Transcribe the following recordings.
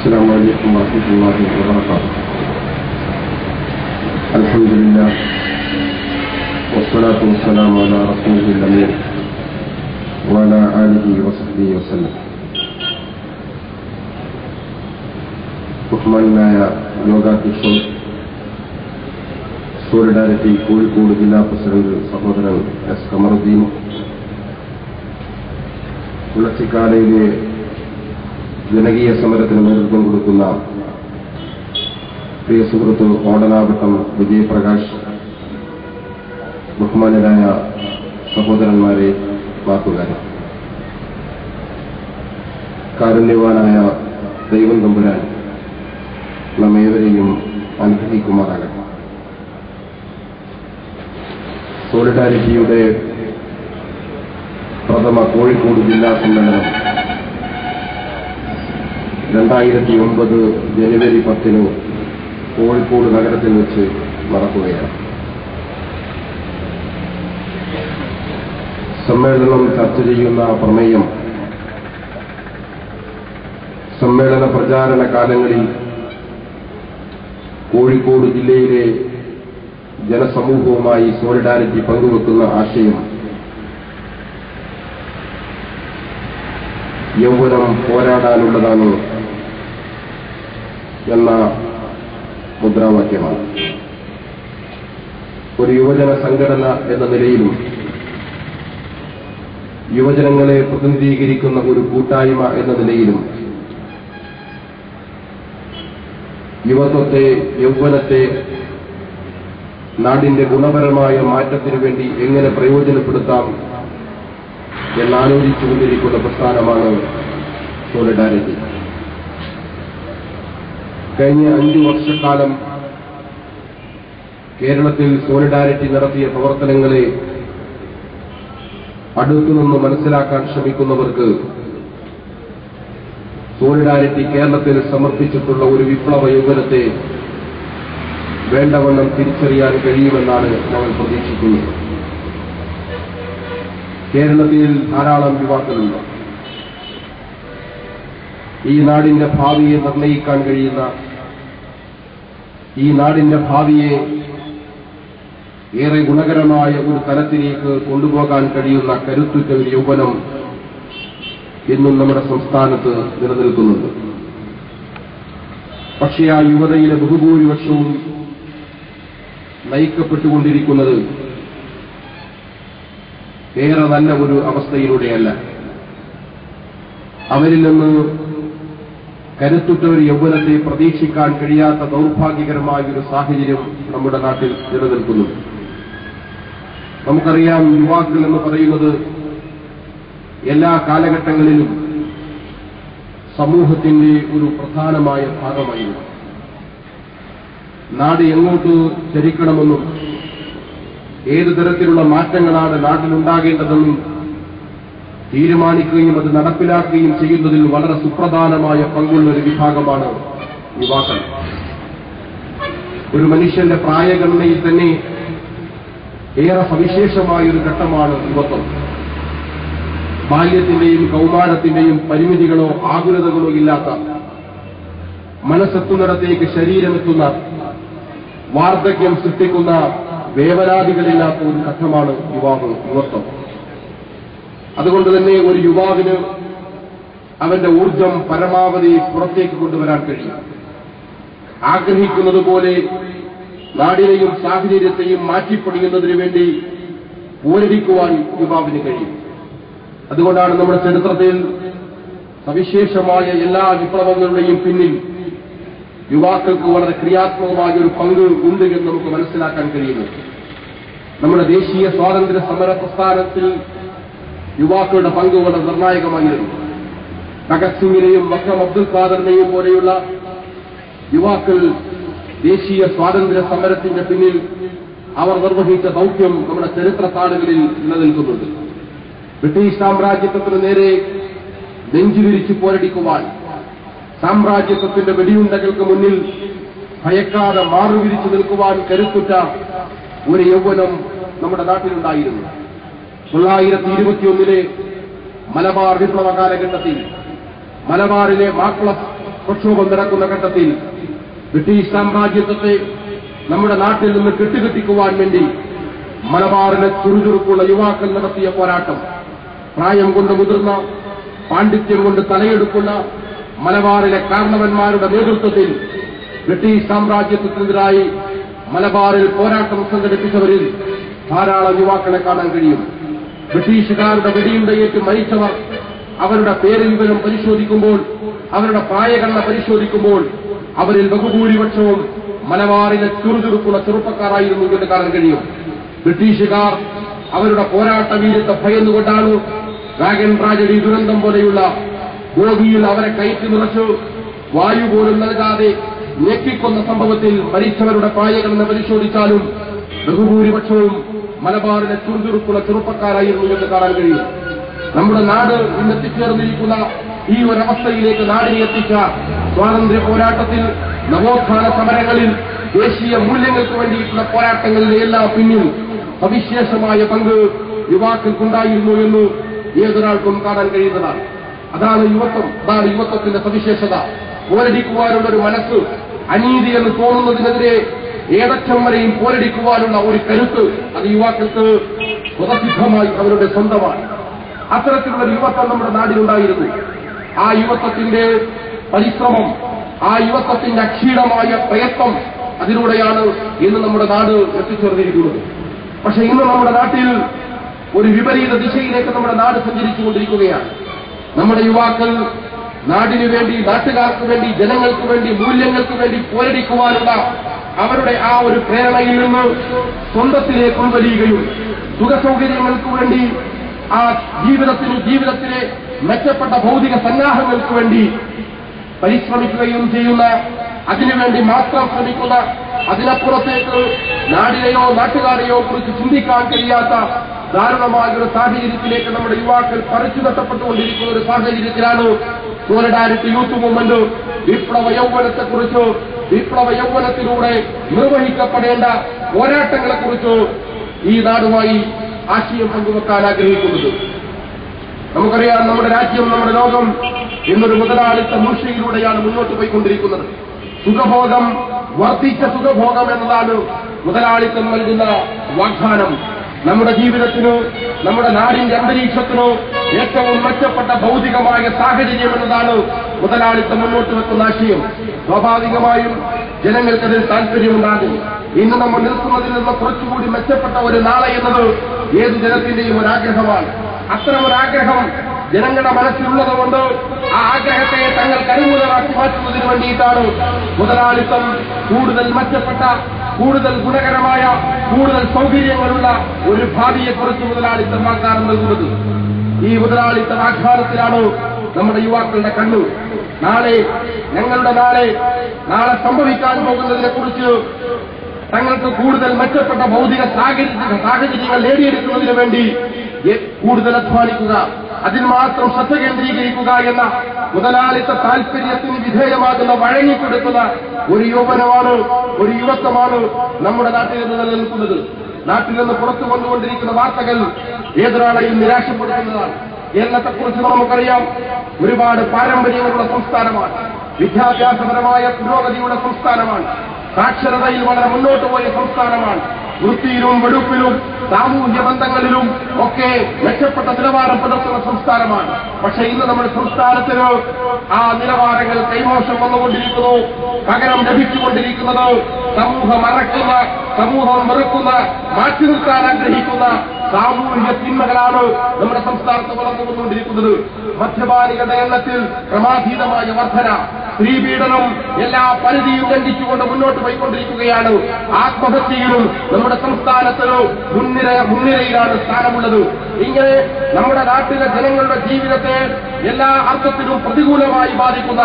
السلام عليكم ورحمة الله وبركاته. الحمد لله والصلاة والسلام على رسوله الأمين وعلى آله وصحبه وسلم. ബഹുമാനായ യോഗാധ്യക്ഷൻ സോളിഡാരിറ്റി കോഴിക്കോട് ജില്ലാ പ്രസിഡന്റ് സഹോദരൻ എസ് കമറുദ്ദീൻ, പുലച്ചിക്കാലയിലെ ജനകീയ സമരത്തിന് നേതൃത്വം കൊടുക്കുന്ന പ്രിയ സുഹൃത്ത് ഓടനാവട്ടം വിജയപ്രകാശ്, ബഹുമാനരായ സഹോദരന്മാരെ, വാക്കുകാരെ, കാരുണ്യവാനായ ദൈവം തമ്പുരാൻ നമ്മേവരെയും അനുഗ്രഹിക്കുമാറാകട്ടെ. സോളിഡാരിറ്റിയുടെ പ്രഥമ കോഴിക്കോട് ജില്ലാ സമ്മേളനം 2009 ജനുവരി 10 കോഴിക്കോട് നഗരത്തിൽ വെച്ച് നടക്കുകയാണ്. സമ്മേളനം ചർച്ച ചെയ്യുന്ന പ്രമേയം സമ്മേളന പ്രചാരണ കാലങ്ങളിൽ കോഴിക്കോട് ജില്ലയിലെ ജനസമൂഹവുമായി സോളിഡാരിറ്റി പങ്കുവെക്കുന്ന ആശയം യൗവനം പോരാടാനുള്ളതാണ് എന്ന മുദ്രാവാക്യമാണ്. ഒരു യുവജന സംഘടന എന്ന നിലയിലും യുവജനങ്ങളെ പ്രതിനിധീകരിക്കുന്ന ഒരു കൂട്ടായ്മ എന്ന നിലയിലും യുവത്വത്തെ, യൗവനത്തെ നാടിന്റെ ഗുണപരമായ മാറ്റത്തിനു വേണ്ടി എങ്ങനെ പ്രയോജനപ്പെടുത്താം എന്നാലോചിച്ചുകൊണ്ടിരിക്കുന്ന പ്രസ്ഥാനമാണ് സോളിഡാരിറ്റി. കഴിഞ്ഞ 5 വർഷക്കാലം കേരളത്തിൽ സോളിഡാരിറ്റി നടത്തിയ പ്രവർത്തനങ്ങളെ അടുത്തുനിന്ന് മനസ്സിലാക്കാൻ ശ്രമിക്കുന്നവർക്ക് സോളിഡാരിറ്റി കേരളത്തിൽ സമർപ്പിച്ചിട്ടുള്ള ഒരു വിപ്ലവ യൗവനത്തെ വേണ്ടവണ്ണം തിരിച്ചറിയാൻ കഴിയുമെന്നാണ് ഞങ്ങൾ പ്രതീക്ഷിക്കുന്നത്. കേരളത്തിൽ ധാരാളം യുവാക്കളുണ്ട്. ഈ നാടിന്റെ ഭാവിയെ നിർണ്ണയിക്കാൻ കഴിയുന്ന, ഈ നാടിന്റെ ഭാവിയെ ഏറെ ഗുണകരമായ ഒരു തലത്തിലേക്ക് കൊണ്ടുപോകാൻ കഴിയുന്ന കരുത്തുറ്റ ഒരു യൗവനം ഇന്നും നമ്മുടെ സംസ്ഥാനത്ത് നിലനിൽക്കുന്നുണ്ട്. പക്ഷേ ആ യുവതയിലെ ബഹുഭൂരിപക്ഷവും നയിക്കപ്പെട്ടുകൊണ്ടിരിക്കുന്നത് ഏറെ നല്ല ഒരു അവസ്ഥയിലൂടെയല്ല. അവരിൽ നിന്ന് കരുത്തുറ്റ ഒരു യൗവനത്തെ പ്രതീക്ഷിക്കാൻ കഴിയാത്ത ദൗർഭാഗ്യകരമായ ഒരു സാഹചര്യം നമ്മുടെ നാട്ടിൽ നിലനിൽക്കുന്നു. നമുക്കറിയാം, യുവാക്കൾ എന്ന് പറയുന്നത് എല്ലാ കാലഘട്ടങ്ങളിലും സമൂഹത്തിന്റെ ഒരു പ്രധാനമായ ഭാഗമായിരുന്നു. നാട് എങ്ങോട്ട് ചരിക്കണമെന്നും ഏതു തരത്തിലുള്ള മാറ്റങ്ങളാണ് നാട്ടിലുണ്ടാകേണ്ടതെന്നും തീരുമാനിക്കുകയും അത് നടപ്പിലാക്കുകയും ചെയ്യുന്നതിൽ വളരെ സുപ്രധാനമായ പങ്കുള്ള ഒരു വിഭാഗമാണ് യുവാക്കൾ. ഒരു മനുഷ്യന്റെ പ്രായഗണനയിൽ തന്നെ ഏറെ സവിശേഷമായ ഒരു ഘട്ടമാണ് യുവത്വം. ബാല്യത്തിന്റെയും കൗമാരത്തിന്റെയും പരിമിതികളോ ആകുലതകളോ ഇല്ലാത്ത, മനസ്സെത്തുന്നിടത്തേക്ക് ശരീരമെത്തുന്ന, വാർദ്ധക്യം സൃഷ്ടിക്കുന്ന വേവലാതികളില്ലാത്ത ഒരു ഘട്ടമാണ് യുവത്വം. അതുകൊണ്ട് തന്നെ ഒരു യുവാവിന് അവന്റെ ഊർജം പരമാവധി പുറത്തേക്ക് കൊണ്ടുവരാൻ കഴിയും. ആഗ്രഹിക്കുന്നതുപോലെ നാടിനെയും സാഹചര്യത്തെയും മാറ്റിപ്പണിയുന്നതിനു വേണ്ടി പോരടിക്കുവാൻ യുവാവിന് കഴിയും. അതുകൊണ്ടാണ് നമ്മുടെ ചരിത്രത്തിൽ സവിശേഷമായ എല്ലാ വിപ്ലവങ്ങളുടെയും പിന്നിൽ യുവാക്കൾക്ക് വളരെ ക്രിയാത്മകമായ ഒരു പങ്ക് ഉണ്ട് എന്ന് നമുക്ക് മനസ്സിലാക്കാൻ കഴിയുന്നു. നമ്മുടെ ദേശീയ സ്വാതന്ത്ര്യ സമര പ്രസ്ഥാനത്തിൽ യുവാക്കളുടെ പങ്ക് വളരെ നിർണായകമായിരുന്നു. ഭഗത് സിംഗിനെയും വക്കം അബ്ദുൽ ഖാദറിനെയും പോലെയുള്ള യുവാക്കൾ ദേശീയ സ്വാതന്ത്ര്യ സമരത്തിന്റെ പിന്നിൽ അവർ നിർവഹിച്ച ദൗത്യം നമ്മുടെ ചരിത്ര താളുകളിൽ നിലനിൽക്കുന്നുണ്ട്. ബ്രിട്ടീഷ് സാമ്രാജ്യത്വത്തിന് നേരെ നെഞ്ചുവിരിച്ച് പോരടിക്കുവാൻ, സാമ്രാജ്യത്വത്തിന്റെ വെടിയുണ്ടകൾക്ക് മുന്നിൽ ഭയക്കാതെ മാറുവിരിച്ചു നിൽക്കുവാൻ കരുത്തുറ്റ ഒരു യൗവനം നമ്മുടെ നാട്ടിലുണ്ടായിരുന്നു. 1921 മലബാർ വിപ്ലവ കാലഘട്ടത്തിൽ മലബാറിലെ മാക്ലസ് പ്രക്ഷോഭം നടക്കുന്ന ഘട്ടത്തിൽ ബ്രിട്ടീഷ് സാമ്രാജ്യത്വത്തെ നമ്മുടെ നാട്ടിൽ നിന്ന് കെട്ടുകെട്ടിക്കുവാൻ വേണ്ടി മലബാറിലെ ചുറുചുറുക്കുള്ള യുവാക്കൾ നടത്തിയ പോരാട്ടം, പ്രായം കൊണ്ട് മുതിർന്ന, പാണ്ഡിത്യം കൊണ്ട് തലയെടുക്കുന്ന മലബാറിലെ കാരണവന്മാരുടെ നേതൃത്വത്തിൽ ബ്രിട്ടീഷ് സാമ്രാജ്യത്വത്തിനെതിരായി മലബാറിൽ പോരാട്ടം സംഘടിപ്പിച്ചവരിൽ ധാരാളം യുവാക്കളെ കാണാൻ കഴിയും. ബ്രിട്ടീഷുകാരുടെ വെടിയുണ്ടയേറ്റ് മരിച്ചവർ അവരുടെ പേര് വിവരം പരിശോധിക്കുമ്പോൾ, അവരുടെ പ്രായഗണന പരിശോധിക്കുമ്പോൾ അവരിൽ ബഹുഭൂരിപക്ഷവും മലബാറിലെ ചുറുചുറുക്കുള്ള ചെറുപ്പക്കാരായിരുന്നു എന്ന് കാണാൻ കഴിയും. ബ്രിട്ടീഷുകാർ അവരുടെ പോരാട്ട വീര്യത്തെ ഭയന്നുകൊണ്ടാണ് വാഗൻ ട്രാജഡി ദുരന്തം പോലെയുള്ള ബോഗിയിൽ അവരെ കയറ്റി നിറച്ചു വായു പോലും നൽകാതെ ഞെക്കിക്കൊന്ന സംഭവത്തിൽ മരിച്ചവരുടെ പ്രായഗണന പരിശോധിച്ചാലും ബഹുഭൂരിപക്ഷവും മലബാറിലെ ചുറുചുറുക്കുള്ള ചെറുപ്പക്കാരായിരുന്നു എന്ന് കാണാൻ കഴിയും. നമ്മുടെ നാട് ഇന്നെത്തിച്ചേർന്നിരിക്കുന്ന ഈ ഒരവസ്ഥയിലേക്ക് നാടിനെ എത്തിച്ച സ്വാതന്ത്ര്യ പോരാട്ടത്തിൽ, നവോത്ഥാന സമരങ്ങളിൽ, ദേശീയ മൂല്യങ്ങൾക്ക് വേണ്ടിയിട്ടുള്ള പോരാട്ടങ്ങളിലെ എല്ലാ പിന്നിൽ സവിശേഷമായ പങ്ക് യുവാക്കൾക്കുണ്ടായിരുന്നു എന്ന് ഏതൊരാൾക്കും കാണാൻ കഴിയുന്നതാണ്. അതാണ് യുവത്വം, അതാണ് യുവത്വത്തിന്റെ സവിശേഷത. പോരടിക്കുവാനുള്ള ഒരു മനസ്സ്, അനീതി എന്ന് തോന്നുന്നതിനെതിരെ ഏതറ്റം വരെയും പോരടിക്കുവാനുള്ള ഒരു കരുത്ത്, അത് യുവാക്കൾക്ക് സ്വതസിദ്ധമായി അവരുടെ സ്വന്തമാണ്. അത്തരത്തിലുള്ള യുവത്വം നമ്മുടെ നാടിനുണ്ടായിരുന്നു. ആ യുവത്വത്തിന്റെ പരിശ്രമം, ആ യുവത്വത്തിന്റെ അക്ഷീണമായ പ്രയത്നം, അതിലൂടെയാണ് ഇന്ന് നമ്മുടെ നാട് എത്തിച്ചേർന്നിരിക്കുന്നത്. പക്ഷെ ഇന്ന് നമ്മുടെ നാട്ടിൽ ഒരു വിപരീത ദിശയിലേക്ക് നമ്മുടെ നാട് സഞ്ചരിച്ചുകൊണ്ടിരിക്കുകയാണ്. നമ്മുടെ യുവാക്കൾ നാടിനു വേണ്ടി, നാട്ടുകാർക്ക് വേണ്ടി, ജനങ്ങൾക്ക് വേണ്ടി, മൂല്യങ്ങൾക്ക് വേണ്ടി പോരടിക്കുവാനുള്ള അവരുടെ ആ ഒരു പ്രേരണയിൽ നിന്ന് സ്വന്തത്തിലേക്ക് ഉൾവലിയുകയും സുഖസൗകര്യങ്ങൾക്ക് വേണ്ടി, ആ ജീവിതത്തിലെ മെച്ചപ്പെട്ട ഭൗതിക സന്നാഹങ്ങൾക്ക് വേണ്ടി പരിശ്രമിക്കുകയും ചെയ്യുന്ന, അതിനുവേണ്ടി മാത്രം ശ്രമിക്കുന്ന, അതിനപ്പുറത്തേക്ക് നാടിനെയോ നാട്ടുകാരെയോ കുറിച്ച് ചിന്തിക്കാൻ കഴിയാത്ത ദാരുണമായൊരു സാഹചര്യത്തിലേക്ക് നമ്മുടെ യുവാക്കൾ പറിച്ചു നഷ്ടപ്പെട്ടുകൊണ്ടിരിക്കുന്ന ഒരു സാഹചര്യത്തിലാണ് സോളിഡാരിറ്റി യൂത്ത് മൂവ്മെന്റ് വിപ്ലവ യൗവനത്തെക്കുറിച്ച്, വിപ്ലവ യൗവനത്തിലൂടെ നിർവഹിക്കപ്പെടേണ്ട പോരാട്ടങ്ങളെക്കുറിച്ച് ഈ നാടുമായി ആശയം പങ്കുവെക്കാൻ ആഗ്രഹിക്കുന്നത്. നമുക്കറിയാം, നമ്മുടെ രാജ്യം, നമ്മുടെ ലോകം എന്നൊരു മുതലാളിത്ത മൂർച്ചയിലൂടെയാണ് മുന്നോട്ട് പോയിക്കൊണ്ടിരിക്കുന്നത്. സുഖഭോഗം, വർദ്ധിച്ച സുഖഭോഗം എന്നതാണ് മുതലാളിത്തം നൽകുന്ന വാഗ്ദാനം. നമ്മുടെ ജീവിതത്തിനോ നമ്മുടെ നാടിന്റെ അന്തരീക്ഷത്തിനോ ഏറ്റവും മെച്ചപ്പെട്ട ഭൗതികമായ സാഹചര്യം എന്നതാണ് മുതലാളിത്തം മുന്നോട്ട് വെക്കുന്ന ആശയം. സ്വാഭാവികമായും ജനങ്ങൾക്കതിൽ താല്പര്യമുണ്ടാകും. ഇന്ന് നമ്മൾ നിൽക്കുന്നതിൽ നിന്ന് കുറച്ചുകൂടി മെച്ചപ്പെട്ട ഒരു നാളെ എന്നത് ഏത് ജനത്തിന്റെയും ഒരാഗ്രഹമാണ്. അത്തരമൊരാഗ്രഹം ജനങ്ങളുടെ മനസ്സിലുള്ളതുകൊണ്ട് ആ ആഗ്രഹത്തെ തങ്ങൾക്ക് അനുകൂലമാക്കി മാറ്റുന്നതിന് വേണ്ടിയിട്ടാണ് മുതലാളിത്തം കൂടുതൽ മെച്ചപ്പെട്ട, കൂടുതൽ ഗുണകരമായ, കൂടുതൽ സൗകര്യങ്ങളുള്ള ഒരു ഭാവിയെക്കുറിച്ച് മുതലാളിത്തം വാഗ്ദാനം നൽകുന്നത്. ഈ മുതലാളിത്ത വാഗ്ദാനത്തിലാണ് നമ്മുടെ യുവാക്കളുടെ കണ്ണു. ഞങ്ങളുടെ നാളെ സംഭവിക്കാൻ പോകുന്നതിനെക്കുറിച്ച് തങ്ങൾക്ക് കൂടുതൽ മെച്ചപ്പെട്ട ഭൗതിക സാഹചര്യങ്ങൾ നേടിയെടുക്കുന്നതിന് വേണ്ടി കൂടുതൽ അധ്വാനിക്കുക, അതിൽ മാത്രം ശ്രദ്ധ കേന്ദ്രീകരിക്കുക എന്ന മുതലാളിത്ത താൽപര്യത്തിന് വിധേയമാകുന്ന, വഴങ്ങിക്കൊടുക്കുന്ന ഒരു യൗവനമാണ്, ഒരു യുവത്വമാണ് നമ്മുടെ നാട്ടിൽ നിന്ന് നിലനിൽക്കുന്നത്. നാട്ടിൽ നിന്ന് പുറത്തു വന്നുകൊണ്ടിരിക്കുന്ന വാർത്തകൾ ഏതൊരാളെയും നിരാശപ്പെടുത്തുന്നതാണ്. കേരളത്തെക്കുറിച്ച് നമുക്കറിയാം, ഒരുപാട് പാരമ്പര്യങ്ങളുള്ള സംസ്ഥാനമാണ്, വിദ്യാഭ്യാസപരമായ പുരോഗതിയുടെ സംസ്ഥാനമാണ്, സാക്ഷരതയിൽ വളരെ മുന്നോട്ട് പോയ സംസ്ഥാനമാണ്, വൃത്തിയിലും വെടുപ്പിലും സാമൂഹ്യ ബന്ധങ്ങളിലും ഒക്കെ മെച്ചപ്പെട്ട നിലവാരം പുലർത്തുന്ന സംസ്ഥാനമാണ്. പക്ഷെ ഇന്ന് നമ്മുടെ സംസ്ഥാനത്തിന് ആ നിലവാരങ്ങൾ കൈമോശം വന്നുകൊണ്ടിരിക്കുന്നു. പകരം ലഭിച്ചുകൊണ്ടിരിക്കുന്നത് സമൂഹം അറക്കുന്ന, സമൂഹം വെറുക്കുന്ന, മാറ്റി നിർത്താൻ ആഗ്രഹിക്കുന്ന സാമൂഹിക തിന്മകളാണ് നമ്മുടെ സംസ്ഥാനത്ത് വളർന്നു വന്നുകൊണ്ടിരിക്കുന്നത്. മദ്യപാനികളുടെ എണ്ണത്തിൽ ക്രമാതീതമായ വർധന, സ്ത്രീപീഡനം എല്ലാ പരിധിയും ലംഘിച്ചുകൊണ്ട് മുന്നോട്ട് പോയിക്കൊണ്ടിരിക്കുകയാണ്. ആത്മഹത്യയിലും നമ്മുടെ സംസ്ഥാനത്തിന് മുൻനിരയിലാണ് സ്ഥാനമുള്ളത്. ഇങ്ങനെ നമ്മുടെ നാട്ടിലെ ജനങ്ങളുടെ ജീവിതത്തെ എല്ലാ അർത്ഥത്തിലും പ്രതികൂലമായി ബാധിക്കുന്ന,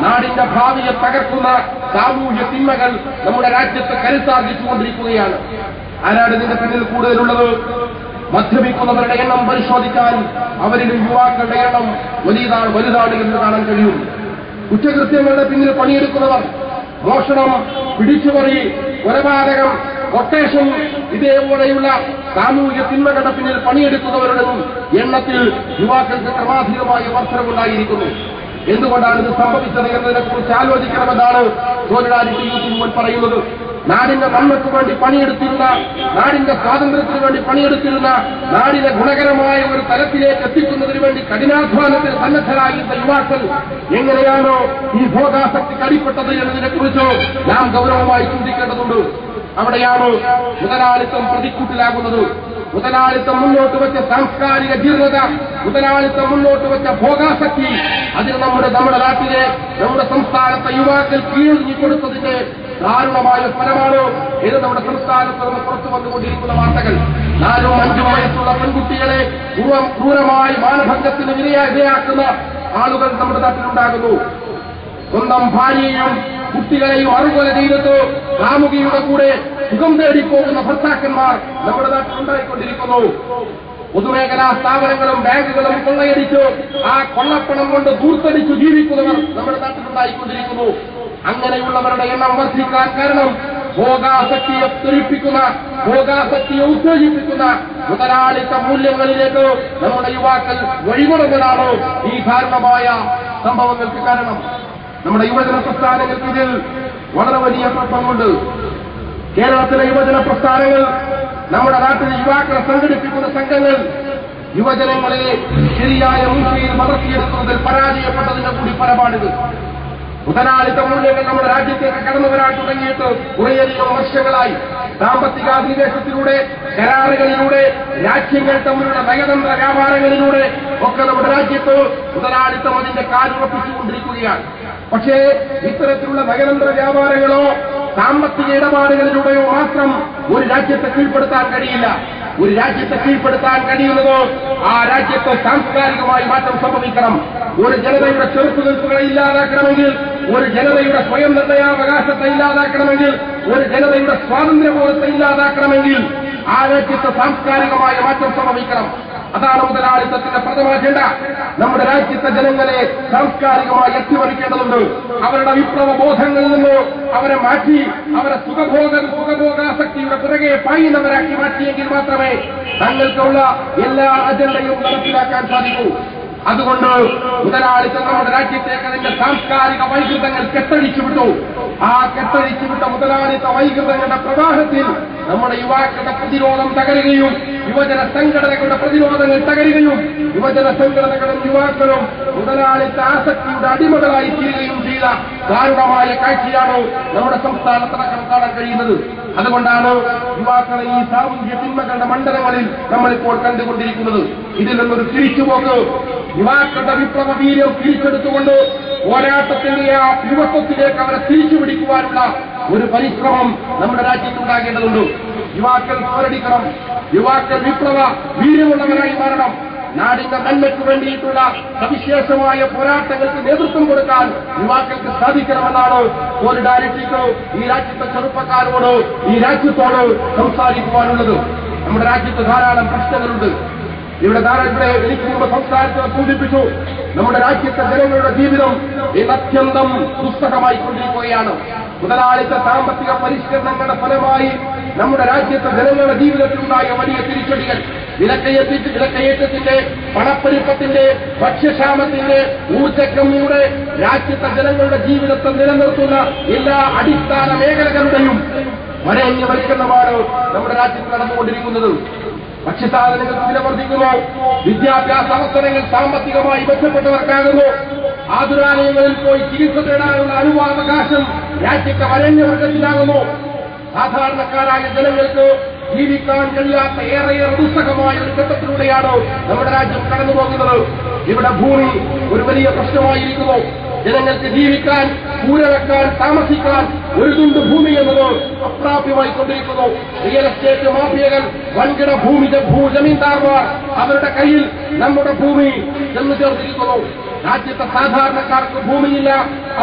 നാടിന്റെ ഭാവിയെ തകർക്കുന്ന സാമൂഹ്യ തിന്മകൾ നമ്മുടെ രാജ്യത്ത് കരുത്താർജിച്ചുകൊണ്ടിരിക്കുകയാണ്. ആരാണ് ഇതിന്റെ പിന്നിൽ കൂടുതലുള്ളത്? മദ്യപിക്കുന്നവരുടെ എണ്ണം പരിശോധിക്കാൻ അവരിലും യുവാക്കളുടെ എണ്ണം വലുതാണ് എന്ന് കാണാൻ കഴിയും. കുറ്റകൃത്യങ്ങളുടെ പിന്നിൽ പണിയെടുക്കുന്നവർ, മോഷണം, പിടിച്ചുപറി, കൊലപാതകം, കൊട്ടേഷൻ, ഇതേപോലെയുള്ള സാമൂഹ്യ തിന്മകളുടെ പിന്നിൽ പണിയെടുക്കുന്നവരുടെ എണ്ണത്തിൽ യുവാക്കൾക്ക് ക്രമാതീതമായ വർധനമുണ്ടായിരിക്കുന്നു. എന്തുകൊണ്ടാണ് ഇത് സംഭവിച്ചത് എന്നതിനെക്കുറിച്ച് ആലോചിക്കണമെന്നാണ് സോളിഡാരിറ്റി യൂത്ത് മൂവ്മെന്റ് പറയുന്നത്. നാടിന്റെ നന്മയ്ക്ക് വേണ്ടി പണിയെടുത്തിരുന്ന, നാടിന്റെ സ്വാതന്ത്ര്യത്തിന് വേണ്ടി പണിയെടുത്തിരുന്ന, നാടിനെ ഗുണകരമായ ഒരു തലത്തിലേക്ക് എത്തിക്കുന്നതിന് വേണ്ടി കഠിനാധ്വാനത്തിന് സന്നദ്ധരായിരുന്ന യുവാക്കൾ എങ്ങനെയാണോ ഈ ഭോഗാസക്തിക്ക് അടിപ്പെട്ടത് എന്നതിനെക്കുറിച്ച് നാം ഗൗരവമായി ചിന്തിക്കേണ്ടതുണ്ട്. അവിടെയാണ് മുതലാളിത്തം പ്രതിക്കൂട്ടിലാകുന്നത്. മുതലാളിത്തം മുന്നോട്ട് വെച്ച സാംസ്കാരിക ജീർണത, മുതലാളിത്തം മുന്നോട്ട് വെച്ച ഭോഗാസക്തി, അതിന് നമ്മുടെ നാട്ടിലെ, നമ്മുടെ സംസ്ഥാനത്തെ യുവാക്കൾ കീഴൊതുങ്ങി കൊടുത്തതിന്റെ ദാരുണമായ ഫലമാണ് ഇത്. നമ്മുടെ സംസ്ഥാനത്ത് നിന്ന് പുറത്തു വന്നുകൊണ്ടിരിക്കുന്ന വാർത്തകൾ 4-5 വയസ്സുള്ള പെൺകുട്ടികളെ ക്രൂരമായി മാനഭംഗത്തിന് ഇരയാക്കുന്ന ആളുകൾ നമ്മുടെ നാട്ടിലുണ്ടാകുന്നു. സ്വന്തം ഭാര്യയെയും കുട്ടികളെയും അറുകൊല ചെയ്തിട്ട് കാമുകിയുടെ കൂടെ സുഖം തേടിപ്പോകുന്ന ഭർത്താക്കന്മാർ നമ്മുടെ നാട്ടിലുണ്ടായിക്കൊണ്ടിരിക്കുന്നു. പൊതുമേഖലാ സ്ഥാപനങ്ങളും ബാങ്കുകളും കൊള്ളയടിച്ചു ആ കൊള്ളപ്പണം കൊണ്ട് ദൂർത്തടിച്ചു ജീവിക്കുന്നവർ നമ്മുടെ നാട്ടിലുണ്ടായിക്കൊണ്ടിരിക്കുന്നു. അങ്ങനെയുള്ളവരുടെ എണ്ണം വർദ്ധിക്കാൻ കാരണം ഭോഗാസക്തിയെ ത്വരിപ്പിക്കുന്ന, ഭോഗാസക്തിയെ ഉത്തേജിപ്പിക്കുന്ന മുതലാളിത്ത മൂല്യങ്ങളിലേക്ക് നമ്മുടെ യുവാക്കൾ വഴികൊടുന്നതാണ് ഈ ദാരുണമായ സംഭവങ്ങൾക്ക് കാരണം. നമ്മുടെ യുവജന പ്രസ്ഥാനങ്ങൾക്ക് ഇതിൽ വളരെ വലിയ പ്രശ്നമുണ്ട്. കേരളത്തിലെ യുവജന പ്രസ്ഥാനങ്ങൾ, നമ്മുടെ നാട്ടിലെ യുവാക്കളെ സംഘടിപ്പിക്കുന്ന സംഘങ്ങൾ യുവജനങ്ങളെ ശരിയായ മൂല്യയിൽ വളർത്തിയെടുക്കുന്നതിൽ പരാജയപ്പെട്ടതിന്റെ കൂടി ഫലമാണിത്. മുതലാളിത്ത മൂല്യങ്ങൾ നമ്മുടെ രാജ്യത്തേക്ക് കടന്നു വരാൻ തുടങ്ങിയിട്ട് കുറേയധികം വർഷങ്ങളായി. സാമ്പത്തികാധിനിവേശത്തിലൂടെ, കരാറുകളിലൂടെ, രാജ്യങ്ങൾ തമ്മിലുള്ള നയതന്ത്ര വ്യാപാരങ്ങളിലൂടെ ഒക്കെ നമ്മുടെ രാജ്യത്ത് മുതലാളിത്തം അതിന്റെ കാലുറപ്പിച്ചുകൊണ്ടിരിക്കുകയാണ്. പക്ഷേ ഇത്തരത്തിലുള്ള നയതന്ത്ര വ്യാപാരങ്ങളോ സാമ്പത്തിക ഇടപാടുകളിലൂടെയോ മാത്രം ഒരു രാജ്യത്തെ കീഴ്പ്പെടുത്താൻ കഴിയില്ല. ഒരു രാജ്യത്തെ കീഴ്പ്പെടുത്താൻ കഴിയുന്നതോ ആ രാജ്യത്ത് സാംസ്കാരികമായി മാറ്റം സംഭവിക്കണം. ഒരു ജനതയുടെ ചെറുത്തുനിൽപ്പുകളെ ഇല്ലാതാക്കണമെങ്കിൽ, ഒരു ജനതയുടെ സ്വയം നിർണയാവകാശത്തെ ഇല്ലാതാക്കണമെങ്കിൽ, ഒരു ജനതയുടെ സ്വാതന്ത്ര്യബോധത്തെ ഇല്ലാതാക്കണമെങ്കിൽ ആ രാജ്യത്ത് സാംസ്കാരികമായ മാറ്റം സംഭവിക്കണം. അതാണ് മുതലാളിത്തത്തിന്റെ പ്രഥമ അജണ്ട. നമ്മുടെ രാജ്യത്തെ ജനങ്ങളെ സാംസ്കാരികമായി എത്തിവരിക്കേണ്ടതുണ്ട്. അവരുടെ വിപ്ലവ ബോധങ്ങളിൽ നിന്ന് അവരെ മാറ്റി അവരെ സുഖഭോഗാസക്തിയുടെ പിറകെ പായുന്നവരാക്കി മാറ്റിയെങ്കിൽ മാത്രമേ തങ്ങൾക്കുള്ള എല്ലാ അജണ്ടയും നടപ്പിലാക്കാൻ സാധിക്കൂ. അതുകൊണ്ട് മുതലാളിത്തം നമ്മുടെ രാജ്യത്തേക്ക് അതിന്റെ സാംസ്കാരിക വൈകൃതങ്ങൾ കെട്ടഴിച്ചുവിട്ടു. ആ കെട്ടഴിച്ചുവിട്ട മുതലാളിത്ത വൈകൃതങ്ങളുടെ പ്രവാഹത്തിൽ നമ്മുടെ യുവാക്കളുടെ പ്രതിരോധം തകരുകയും യുവജന സംഘടനകളുടെ പ്രതിരോധങ്ങൾ തകരുകയും യുവജന സംഘടനകളും യുവാക്കളും മുതലാളിത്ത ആസക്തിയുടെ അടിമകളായി തീരുകയും ചെയ്ത ദാരുണമായ കാഴ്ചയാണ് നമ്മുടെ സംസ്ഥാനത്തടക്കം കാണാൻ കഴിയുന്നത്. അതുകൊണ്ടാണ് യുവാക്കളെ ഈ സാമൂഹ്യ തിന്മകളുടെ മണ്ഡലങ്ങളിൽ നമ്മളിപ്പോൾ കണ്ടുകൊണ്ടിരിക്കുന്നത്. ഇതിൽ നിന്നൊരു തിരിച്ചുപോക്ക്, യുവാക്കളുടെ വിപ്ലവ വീര്യം തിരിച്ചെടുത്തുകൊണ്ട് പോരാട്ടത്തിന്റെ ആ യുവത്വത്തിലേക്ക് അവരെ തിരിച്ചുപിടിക്കുവാനുള്ള ഒരു പരിശ്രമം നമ്മുടെ രാജ്യത്തുണ്ടാകേണ്ടതുണ്ട്. യുവാക്കൾ പോരടിക്കണം, യുവാക്കൾ വിപ്ലവ വീര്യമുള്ളവരായി മാറണം. നാടിന്റെ നന്മയ്ക്ക് വേണ്ടിയിട്ടുള്ള സവിശേഷമായ പോരാട്ടങ്ങൾക്ക് നേതൃത്വം കൊടുക്കാൻ യുവാക്കൾക്ക് സാധിക്കണമെന്നാണ് സോളിഡാരിറ്റിക്ക് ഈ രാജ്യത്തെ ചെറുപ്പക്കാരോട്, ഈ രാജ്യത്തോട് സംസാരിക്കുവാനുള്ളത്. നമ്മുടെ രാജ്യത്ത് ധാരാളം പ്രശ്നങ്ങളുണ്ട്. ഇവിടെ എനിക്ക് മുമ്പ് സംസാരത്തിൽ സൂചിപ്പിച്ചു, നമ്മുടെ രാജ്യത്തെ ജനങ്ങളുടെ ജീവിതം ഇന്ന് അത്യന്തം ദുസ്സഹമായിക്കൊണ്ടിരിക്കുകയാണ്. മുതലാളിത്ത സാമ്പത്തിക പരിഷ്കരണങ്ങളുടെ ഫലമായി നമ്മുടെ രാജ്യത്തെ ജനങ്ങളുടെ ജീവിതത്തിലുണ്ടായ വലിയ തിരിച്ചടികൾ, വിലക്കയറ്റത്തിന്റെ, പണപ്പെരുപ്പത്തിന്റെ, ഭക്ഷ്യക്ഷാമത്തിന്റെ, ഊർജ്ജക്കമ്മിയുടെ രാജ്യത്തെ ജനങ്ങളുടെ ജീവിതത്തെ നിലനിർത്തുന്ന എല്ലാ അടിസ്ഥാന മേഖലകളുടെയും വരഞ്ഞുവയ്ക്കുന്നതാണ് നമ്മുടെ രാജ്യത്ത് നടന്നുകൊണ്ടിരിക്കുന്നത്. ഭക്ഷ്യസാധനങ്ങൾക്ക് വില വർദ്ധിക്കുന്നു, വിദ്യാഭ്യാസ അവസരങ്ങൾ സാമ്പത്തികമായി മെച്ചപ്പെട്ടവർക്കാകുന്നു, ആതുരാലയങ്ങളിൽ പോയി ചികിത്സ തേടാനുള്ള അനുവാവകാശം രാജ്യത്തെ വരണ്യവർഗത്തിലാകുന്നു. സാധാരണക്കാരായ ജനങ്ങൾക്ക് ജീവിക്കാൻ കഴിയാത്ത ഏറെയേറെ ദുസ്സഹമായ ഒരു ഘട്ടത്തിലൂടെയാണ് നമ്മുടെ രാജ്യം കടന്നുപോകുന്നത്. ഇവിടെ ഭൂമി ഒരു വലിയ പ്രശ്നമായിരിക്കുന്നു. ജനങ്ങൾക്ക് ജീവിക്കാൻ, കൂര വെക്കാൻ, താമസിക്കാൻ ഒരു തുണ്ട് ഭൂമി എന്നത് അപ്രാപ്യമായിക്കൊണ്ടിരിക്കുന്നു. റിയൽ എസ്റ്റേറ്റ് മാഫിയകൾ, വൻകിട ജമീന്ദാർമാർ അവരുടെ കയ്യിൽ നമ്മുടെ ഭൂമി ചെന്നു ചേർത്തിരിക്കുന്നു. രാജ്യത്തെ സാധാരണക്കാർക്ക് ഭൂമിയില്ല,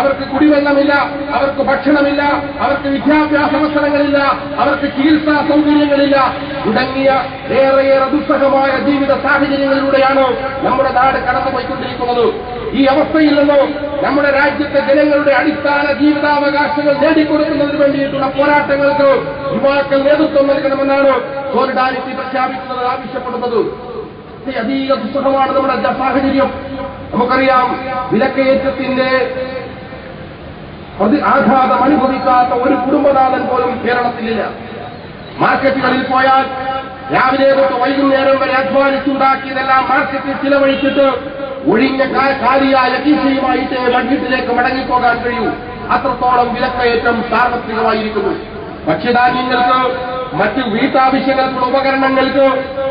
അവർക്ക് കുടിവെള്ളമില്ല, അവർക്ക് ഭക്ഷണമില്ല, അവർക്ക് വിദ്യാഭ്യാസ അവസരങ്ങളില്ല, അവർക്ക് ചികിത്സാ സൗകര്യങ്ങളില്ല തുടങ്ങിയ ഏറെയേറെ ദുസ്സഹമായ ജീവിത സാഹചര്യങ്ങളിലൂടെയാണ് നമ്മുടെ നാട് കടന്നുപോയിക്കൊണ്ടിരിക്കുന്നത്. ഈ അവസ്ഥയിൽ നിന്ന് നമ്മുടെ രാജ്യത്തെ ജനങ്ങളുടെ അടിസ്ഥാന ജീവിതാവകാശങ്ങൾ നേടിക്കൊടുക്കുന്നതിന് വേണ്ടിയിട്ടുള്ള പോരാട്ടങ്ങൾക്ക് യുവാക്കൾ നേതൃത്വം നൽകണമെന്നാണ് സോളിഡാരിറ്റി പ്രഖ്യാപിക്കുന്നത്, ആവശ്യപ്പെടുന്നത്. അതീവ ദുസ്സഹമാണ് നമ്മുടെ സാഹചര്യം. നമുക്കറിയാം, വിലക്കയറ്റത്തിന്റെ ആഘാതം അനുഭവിക്കാത്ത ഒരു കുടുംബനാഥൻ പോലും കേരളത്തിലില്ല. മാർക്കറ്റുകളിൽ പോയാൽ രാവിലെ തൊട്ട് വൈകുന്നേരം വരെ അധ്വാനിച്ചുണ്ടാക്കിയതെല്ലാം മാർക്കറ്റിൽ ചിലവഴിച്ചിട്ട് ഒഴിഞ്ഞ കാലിയായ കീശയുമായിട്ട് വീട്ടിലേക്ക് മടങ്ങിപ്പോകാൻ കഴിയൂ. അത്രത്തോളം വിലക്കയറ്റം സാർവത്രികമായിരിക്കുന്നു. ഭക്ഷ്യധാന്യങ്ങൾക്ക്, മറ്റു വീട്ടാവശ്യങ്ങൾക്കുള്ള ഉപകരണങ്ങൾക്ക്,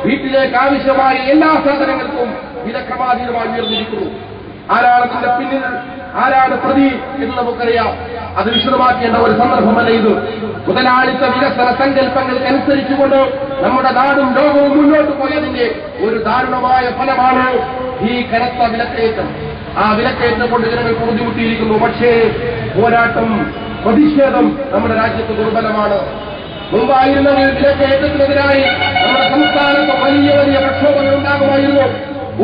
വീട്ടിലേക്ക് ആവശ്യമായ എല്ലാ സാധനങ്ങൾക്കും വില ക്രമാതീതമായി ഉയർന്നിരിക്കുന്നു. ആരാണ് അതിന്റെ പിന്നിൽ, ആരാണ് പ്രതി എന്ന് നമുക്കറിയാം. അത് വിശദമാക്കേണ്ട ഒരു സന്ദർഭമല്ല ഇത്. മുതലാളിത്ത വികസന സങ്കല്പങ്ങൾക്കനുസരിച്ചുകൊണ്ട് നമ്മുടെ നാടും ലോകവും മുന്നോട്ട് പോയതിന്റെ ഒരു ദാരുണമായ ഫലമാണ് ഈ കനത്ത വിലക്കയറ്റം. ആ വിലക്കയറ്റം കൊണ്ട് ജനങ്ങൾക്ക് ബുദ്ധിമുട്ടിയിരിക്കുന്നു. പക്ഷേ പോരാട്ടം, പ്രതിഷേധം നമ്മുടെ രാജ്യത്ത് ദുർബലമാണ്. മുമ്പായിരുന്നെങ്കിൽ വിലക്കയറ്റത്തിനെതിരായി നമ്മുടെ സംസ്ഥാനത്ത് വലിയ വലിയ പ്രക്ഷോഭങ്ങൾ ഉണ്ടാകുമായിരുന്നു.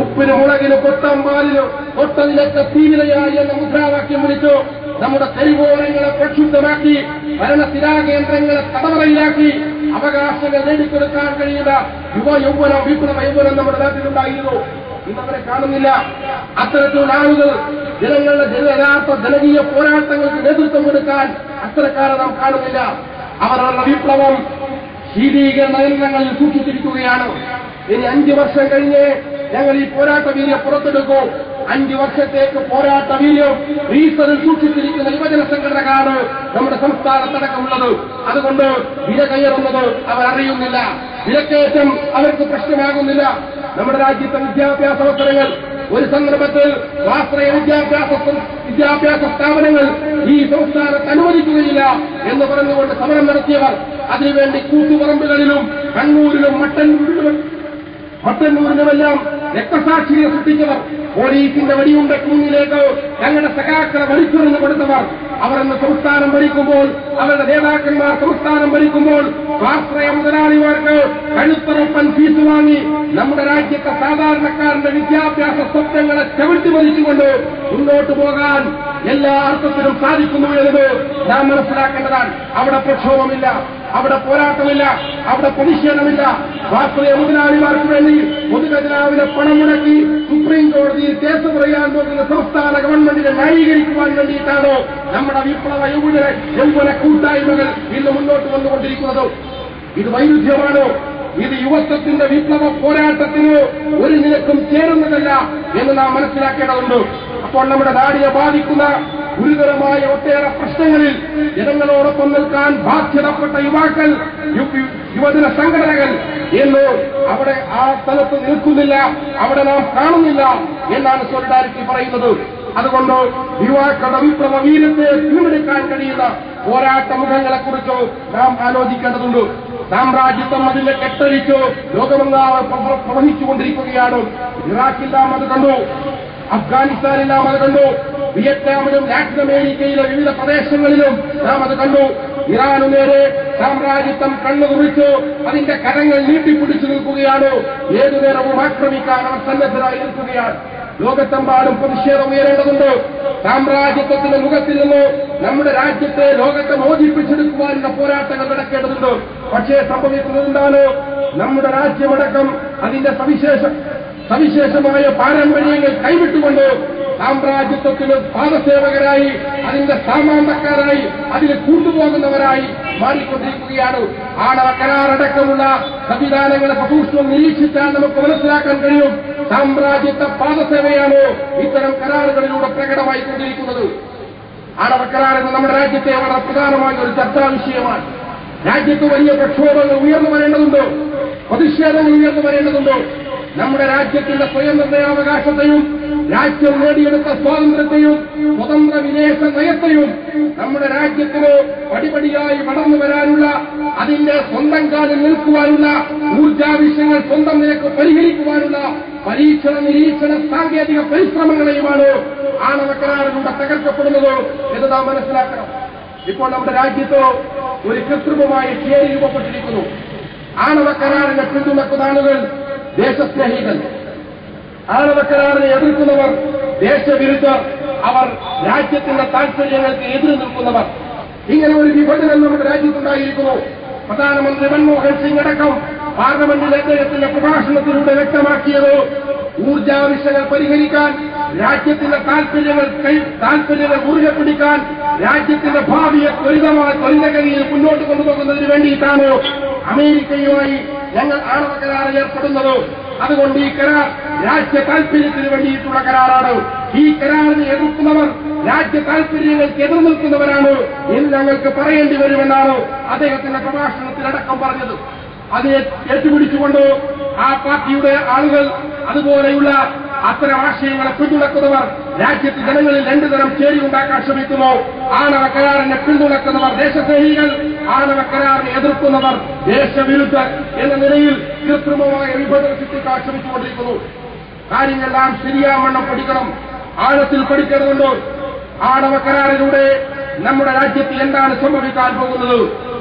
ഉപ്പിന്, മുളകിന്, കൊട്ടമ്പാലിന് തൊട്ടതിലൊക്കെ തീവിലയായി എന്ന മുദ്രാവാക്യം വിളിച്ചു നമ്മുടെ തെരുവോരങ്ങളെ പ്രക്ഷുബ്ധമാക്കി, ഭരണസ്ഥിരാകേന്ദ്രങ്ങളെ തടവറയിലാക്കി അവകാശങ്ങൾ നേടിക്കൊടുക്കാൻ കഴിയുന്ന യുവയൗവനം, വിപ്ലവ യൗവനം നമ്മുടെ നാട്ടിലുണ്ടായിരുന്നു. ഇന്നവരെ കാണുന്നില്ല. അത്തരത്തിലുള്ള ആളുകൾ ജനങ്ങളുടെ യഥാർത്ഥ ജനകീയ പോരാട്ടങ്ങൾക്ക് നേതൃത്വം കൊടുക്കാൻ അത്തരക്കാരെ നാം കാണുന്നില്ല. അവരുടെ വിപ്ലവം ശീതീകരണ യന്ത്രങ്ങളിൽ സൂക്ഷിച്ചിരിക്കുകയാണ്. ഇനി 5 വർഷം കഴിഞ്ഞ് ഞങ്ങൾ ഈ പോരാട്ട വീര്യം പുറത്തെടുക്കും. 5 വർഷത്തേക്ക് പോരാട്ട വീര്യം റീസറിൽ സൂക്ഷിച്ചിരിക്കുന്ന യുവജന സംഘടനകളാണ് നമ്മുടെ സംസ്ഥാനത്തടക്കമുള്ളത്. അതുകൊണ്ട് വില കയറുന്നത് അവർ അറിയുന്നില്ല. വിലക്കയറ്റം അവർക്ക് പ്രശ്നമാകുന്നില്ല. നമ്മുടെ രാജ്യത്തെ വിദ്യാഭ്യാസ അവസരങ്ങൾ ഒരു സന്ദർഭത്തിൽ സ്വാശ്രയ വിദ്യാഭ്യാസ സ്ഥാപനങ്ങൾ ഈ സംസ്ഥാനത്ത് അനുവദിക്കുകയില്ല എന്ന് പറഞ്ഞുകൊണ്ട് സമരം നടത്തിയവർ, അതിനുവേണ്ടി കൂത്തുപറമ്പുകളിലും കണ്ണൂരിലും മട്ടന്നൂരിലുമെല്ലാം രക്തസാക്ഷിയെ സൃഷ്ടിച്ചവർ, പോലീസിന്റെ വെടിയുണ്ടയ്ക്ക് മുന്നിലേക്ക് തങ്ങളുടെ സഖാക്കളെ വലിച്ചെറിഞ്ഞു കൊടുത്തവർ, അവർ ഇന്ന് സംസ്ഥാനം ഭരിക്കുമ്പോൾ, അവരുടെ നേതാക്കന്മാർ സംസ്ഥാനം ഭരിക്കുമ്പോൾ സ്വാശ്രയ മുതലാളിമാർക്ക് കഴുത്തറപ്പൻ ഫീസ് വാങ്ങി നമ്മുടെ രാജ്യത്തെ സാധാരണക്കാരന്റെ വിദ്യാഭ്യാസ സ്വപ്നങ്ങളെ ചവിട്ടിമതിച്ചുകൊണ്ട് മുന്നോട്ട് പോകാൻ എല്ലാ അർത്ഥത്തിലും സാധിക്കുന്നു എന്നത് നാം മനസ്സിലാക്കേണ്ടതാണ്. അവിടെ പ്രക്ഷോഭമില്ല, അവിടെ പോരാട്ടമില്ല, അവിടെ പ്രതിഷേധമില്ല. സ്വാശ്രയ മുതലാളിമാർക്ക് വേണ്ടി പൊതുഖജനാവിലെ പണം മുടക്കി സുപ്രീം കോടതിയിൽ കേസ് പറയാൻ പോകുന്ന സംസ്ഥാന ഗവൺമെന്റിനെ ന്യായീകരിക്കുവാൻ വേണ്ടിയിട്ടാണ് നമ്മുടെ വിപ്ലവ യൗവന കൂട്ടായ്മകൾ ഇന്ന് മുന്നോട്ട് വന്നുകൊണ്ടിരിക്കുന്നത്. ഇത് വൈരുദ്ധ്യമാണോ? ഇത് യുവത്വത്തിന്റെ വിപ്ലവ പോരാട്ടത്തിന് ഒരു നിലക്കും ചേരുന്നതല്ല എന്ന് നാം മനസ്സിലാക്കേണ്ടതുണ്ട്. അപ്പോൾ നമ്മുടെ നാടിനെ ബാധിക്കുന്ന ഗുരുതരമായ ഒട്ടേറെ പ്രശ്നങ്ങളിൽ ജനങ്ങളോടൊപ്പം നിൽക്കാൻ ബാധ്യതപ്പെട്ട യുവാക്കൾ, യുവജന സംഘടനകൾ എന്ന് അവിടെ ആ സ്ഥലത്ത് നിൽക്കുന്നില്ല, അവിടെ നാം കാണുന്നില്ല എന്നാണ് സോളിഡാരിറ്റി പറയുന്നത്. അതുകൊണ്ട് യുവാക്കളുടെ വിപ്ലവ വീരത്തെ കീഴടക്കാൻ കഴിയുന്ന പോരാട്ട മുഖങ്ങളെക്കുറിച്ച് നാം ആലോചിക്കേണ്ടതുണ്ട്. സാമ്രാജ്യത്വം അതിന്റെ കെട്ടഴിച്ച് ലോകമെങ്ങാതെ പ്രവഹിച്ചുകൊണ്ടിരിക്കുകയാണ്. ഇറാഖിൽ നാം അത് കണ്ടു, അഫ്ഗാനിസ്ഥാനിൽ നാം അത് കണ്ടു, വിയറ്റ്നാമിലും ലാറ്റിൻ അമേരിക്കയിലെ വിവിധ പ്രദേശങ്ങളിലും നാം അത് കണ്ടു. ഇറാനു നേരെ സാമ്രാജ്യത്വം കണ്ണുകുറിച്ച് അതിന്റെ കരങ്ങൾ നീട്ടിപ്പിടിച്ചു നിൽക്കുകയാണ്. ഏതു നേരവും ആക്രമിക്കാൻ അവർ സന്നദ്ധരായി നിൽക്കുകയാണ്. ലോകത്തെമ്പാടും പ്രതിഷേധം ഉയരേണ്ടതുണ്ട്. സാമ്രാജ്യത്വത്തിന്റെ മുഖത്തിൽ നിന്ന് നമ്മുടെ രാജ്യത്തെ ലോകത്തെ മോചിപ്പിച്ചെടുക്കുവാനുള്ള പോരാട്ടങ്ങൾ നടക്കേണ്ടതുണ്ട്. പക്ഷേ സംഭവിക്കുന്നത് എന്താണ്? നമ്മുടെ രാജ്യമടക്കം അതിന്റെ സവിശേഷമായ പാരമ്പര്യങ്ങൾ കൈവിട്ടുകൊണ്ട് സാമ്രാജ്യത്വത്തിന് പാദസേവകരായി, അതിന്റെ സാമാന്തക്കാരായി, അതിന് കൂട്ടുപോകുന്നവരായി മാറിക്കൊണ്ടിരിക്കുകയാണ്. ആണവ കരാറടക്കമുള്ള സംവിധാനങ്ങളെ സൂക്ഷ്മം നിരീക്ഷിച്ചാൽ നമുക്ക് മനസ്സിലാക്കാൻ കഴിയും, സാമ്രാജ്യത്വ പാദസേവയാണ് ഇത്തരം കരാറുകളിലൂടെ പ്രകടമായിക്കൊണ്ടിരിക്കുന്നത്. ആണവ കരാർ എന്ന് നമ്മുടെ രാജ്യത്തെ വളരെ പ്രധാനമായ ഒരു ചർച്ചാ വിഷയമാണ്. രാജ്യത്ത് വലിയ പ്രക്ഷോഭങ്ങൾ ഉയർന്നു വരേണ്ടതുണ്ട്, പ്രതിഷേധങ്ങൾ ഉയർന്നു വരേണ്ടതുണ്ട്. നമ്മുടെ രാജ്യത്തിന്റെ സ്വയം നിർണയാവകാശത്തെയും രാജ്യം നേടിയെടുത്ത സ്വാതന്ത്ര്യത്തെയും സ്വതന്ത്ര വിദേശ നയത്തെയും നമ്മുടെ രാജ്യത്തിന് പടിപടിയായി വളർന്നു വരാനുള്ള, അതിന്റെ സ്വന്തം കാലിൽ നിൽക്കുവാനുള്ള, ഊർജാവശ്യങ്ങൾ സ്വന്തം നിലക്ക് പരിഹരിക്കുവാനുള്ള പരീക്ഷണ നിരീക്ഷണ സാങ്കേതിക പരിശ്രമങ്ങളെയുമാണ് ആണവ കരാറിലൂടെ തകർക്കപ്പെടുന്നത് എന്ന് നാം മനസ്സിലാക്കണം. ഇപ്പോൾ നമ്മുടെ രാജ്യത്ത് ഒരു കൃത്രിമമായ ചേരി രൂപപ്പെട്ടിരിക്കുന്നു. ആണവ കരാറിനെ പിന്തുണക്കുന്ന ആളുകൾ ദേശസ്നേഹികൾ, ആണവ കരാറിനെ എതിർക്കുന്നവർ ദേശവിരുദ്ധർ, അവർ രാജ്യത്തിന്റെ താൽപര്യങ്ങൾക്ക് എതിര് നിൽക്കുന്നവർ. ഇങ്ങനെ ഒരു വിഭജനം നമ്മുടെ രാജ്യത്തുണ്ടായിരിക്കുന്നു. പ്രധാനമന്ത്രി മൻമോഹൻ സിംഗ് അടക്കം പാർലമെന്റിൽ അദ്ദേഹത്തിന്റെ പ്രഭാഷണത്തിലൂടെ വ്യക്തമാക്കിയത് ഊർജാവശ്യങ്ങൾ പരിഹരിക്കാൻ രാജ്യത്തിന്റെ താൽപര്യങ്ങൾ മുറുകെ പിടിക്കാൻ, രാജ്യത്തിന്റെ ഭാവിയെ ത്വരിതഗതിയിൽ മുന്നോട്ട് കൊണ്ടുപോകുന്നതിന് വേണ്ടിയിട്ടാണ് അമേരിക്കയുമായി ഞങ്ങൾ ആണവ കരാർ ഏർപ്പെടുന്നത്. അതുകൊണ്ട് ഈ കരാർ രാജ്യ താൽപര്യത്തിന് വേണ്ടിയിട്ടുള്ള കരാറാണ്. ഈ കരാറിനെ എതിർക്കുന്നവർ രാജ്യ താൽപര്യങ്ങൾക്ക് എതിർ നിൽക്കുന്നവരാണ് എന്ന് ഞങ്ങൾക്ക് പറയേണ്ടി വരുമെന്നാണ് അദ്ദേഹത്തിന്റെ പ്രഭാഷണത്തിലടക്കം പറഞ്ഞത്. അത് ഏറ്റുപിടിച്ചുകൊണ്ട് ആ പാർട്ടിയുടെ ആളുകൾ, അതുപോലെയുള്ള അത്തരം ആശയങ്ങളെ പിന്തുണക്കുന്നവർ രാജ്യത്ത് ജനങ്ങളിൽ രണ്ടു തരം ചേരി ഉണ്ടാക്കാൻ ശ്രമിക്കുന്നു. ആണവ കരാറിനെ പിന്തുണക്കുന്നവർ ദേശസ്നേഹികൾ, ആണവ കരാറിനെ എതിർക്കുന്നവർ ദേശവിരുദ്ധർ എന്ന നിലയിൽ കൃത്രിമമായ വിഭജനം സൃഷ്ടിക്കാൻ ശ്രമിച്ചുകൊണ്ടിരിക്കുന്നു. കാര്യങ്ങളെല്ലാം ശരിയാവണ്ണം പഠിക്കണം, ആഴത്തിൽ പഠിക്കേണ്ടതുണ്ട്. ആണവ കരാറിലൂടെ നമ്മുടെ രാജ്യത്തിൽ എന്താണ് സംഭവിക്കാൻ പോകുന്നത്?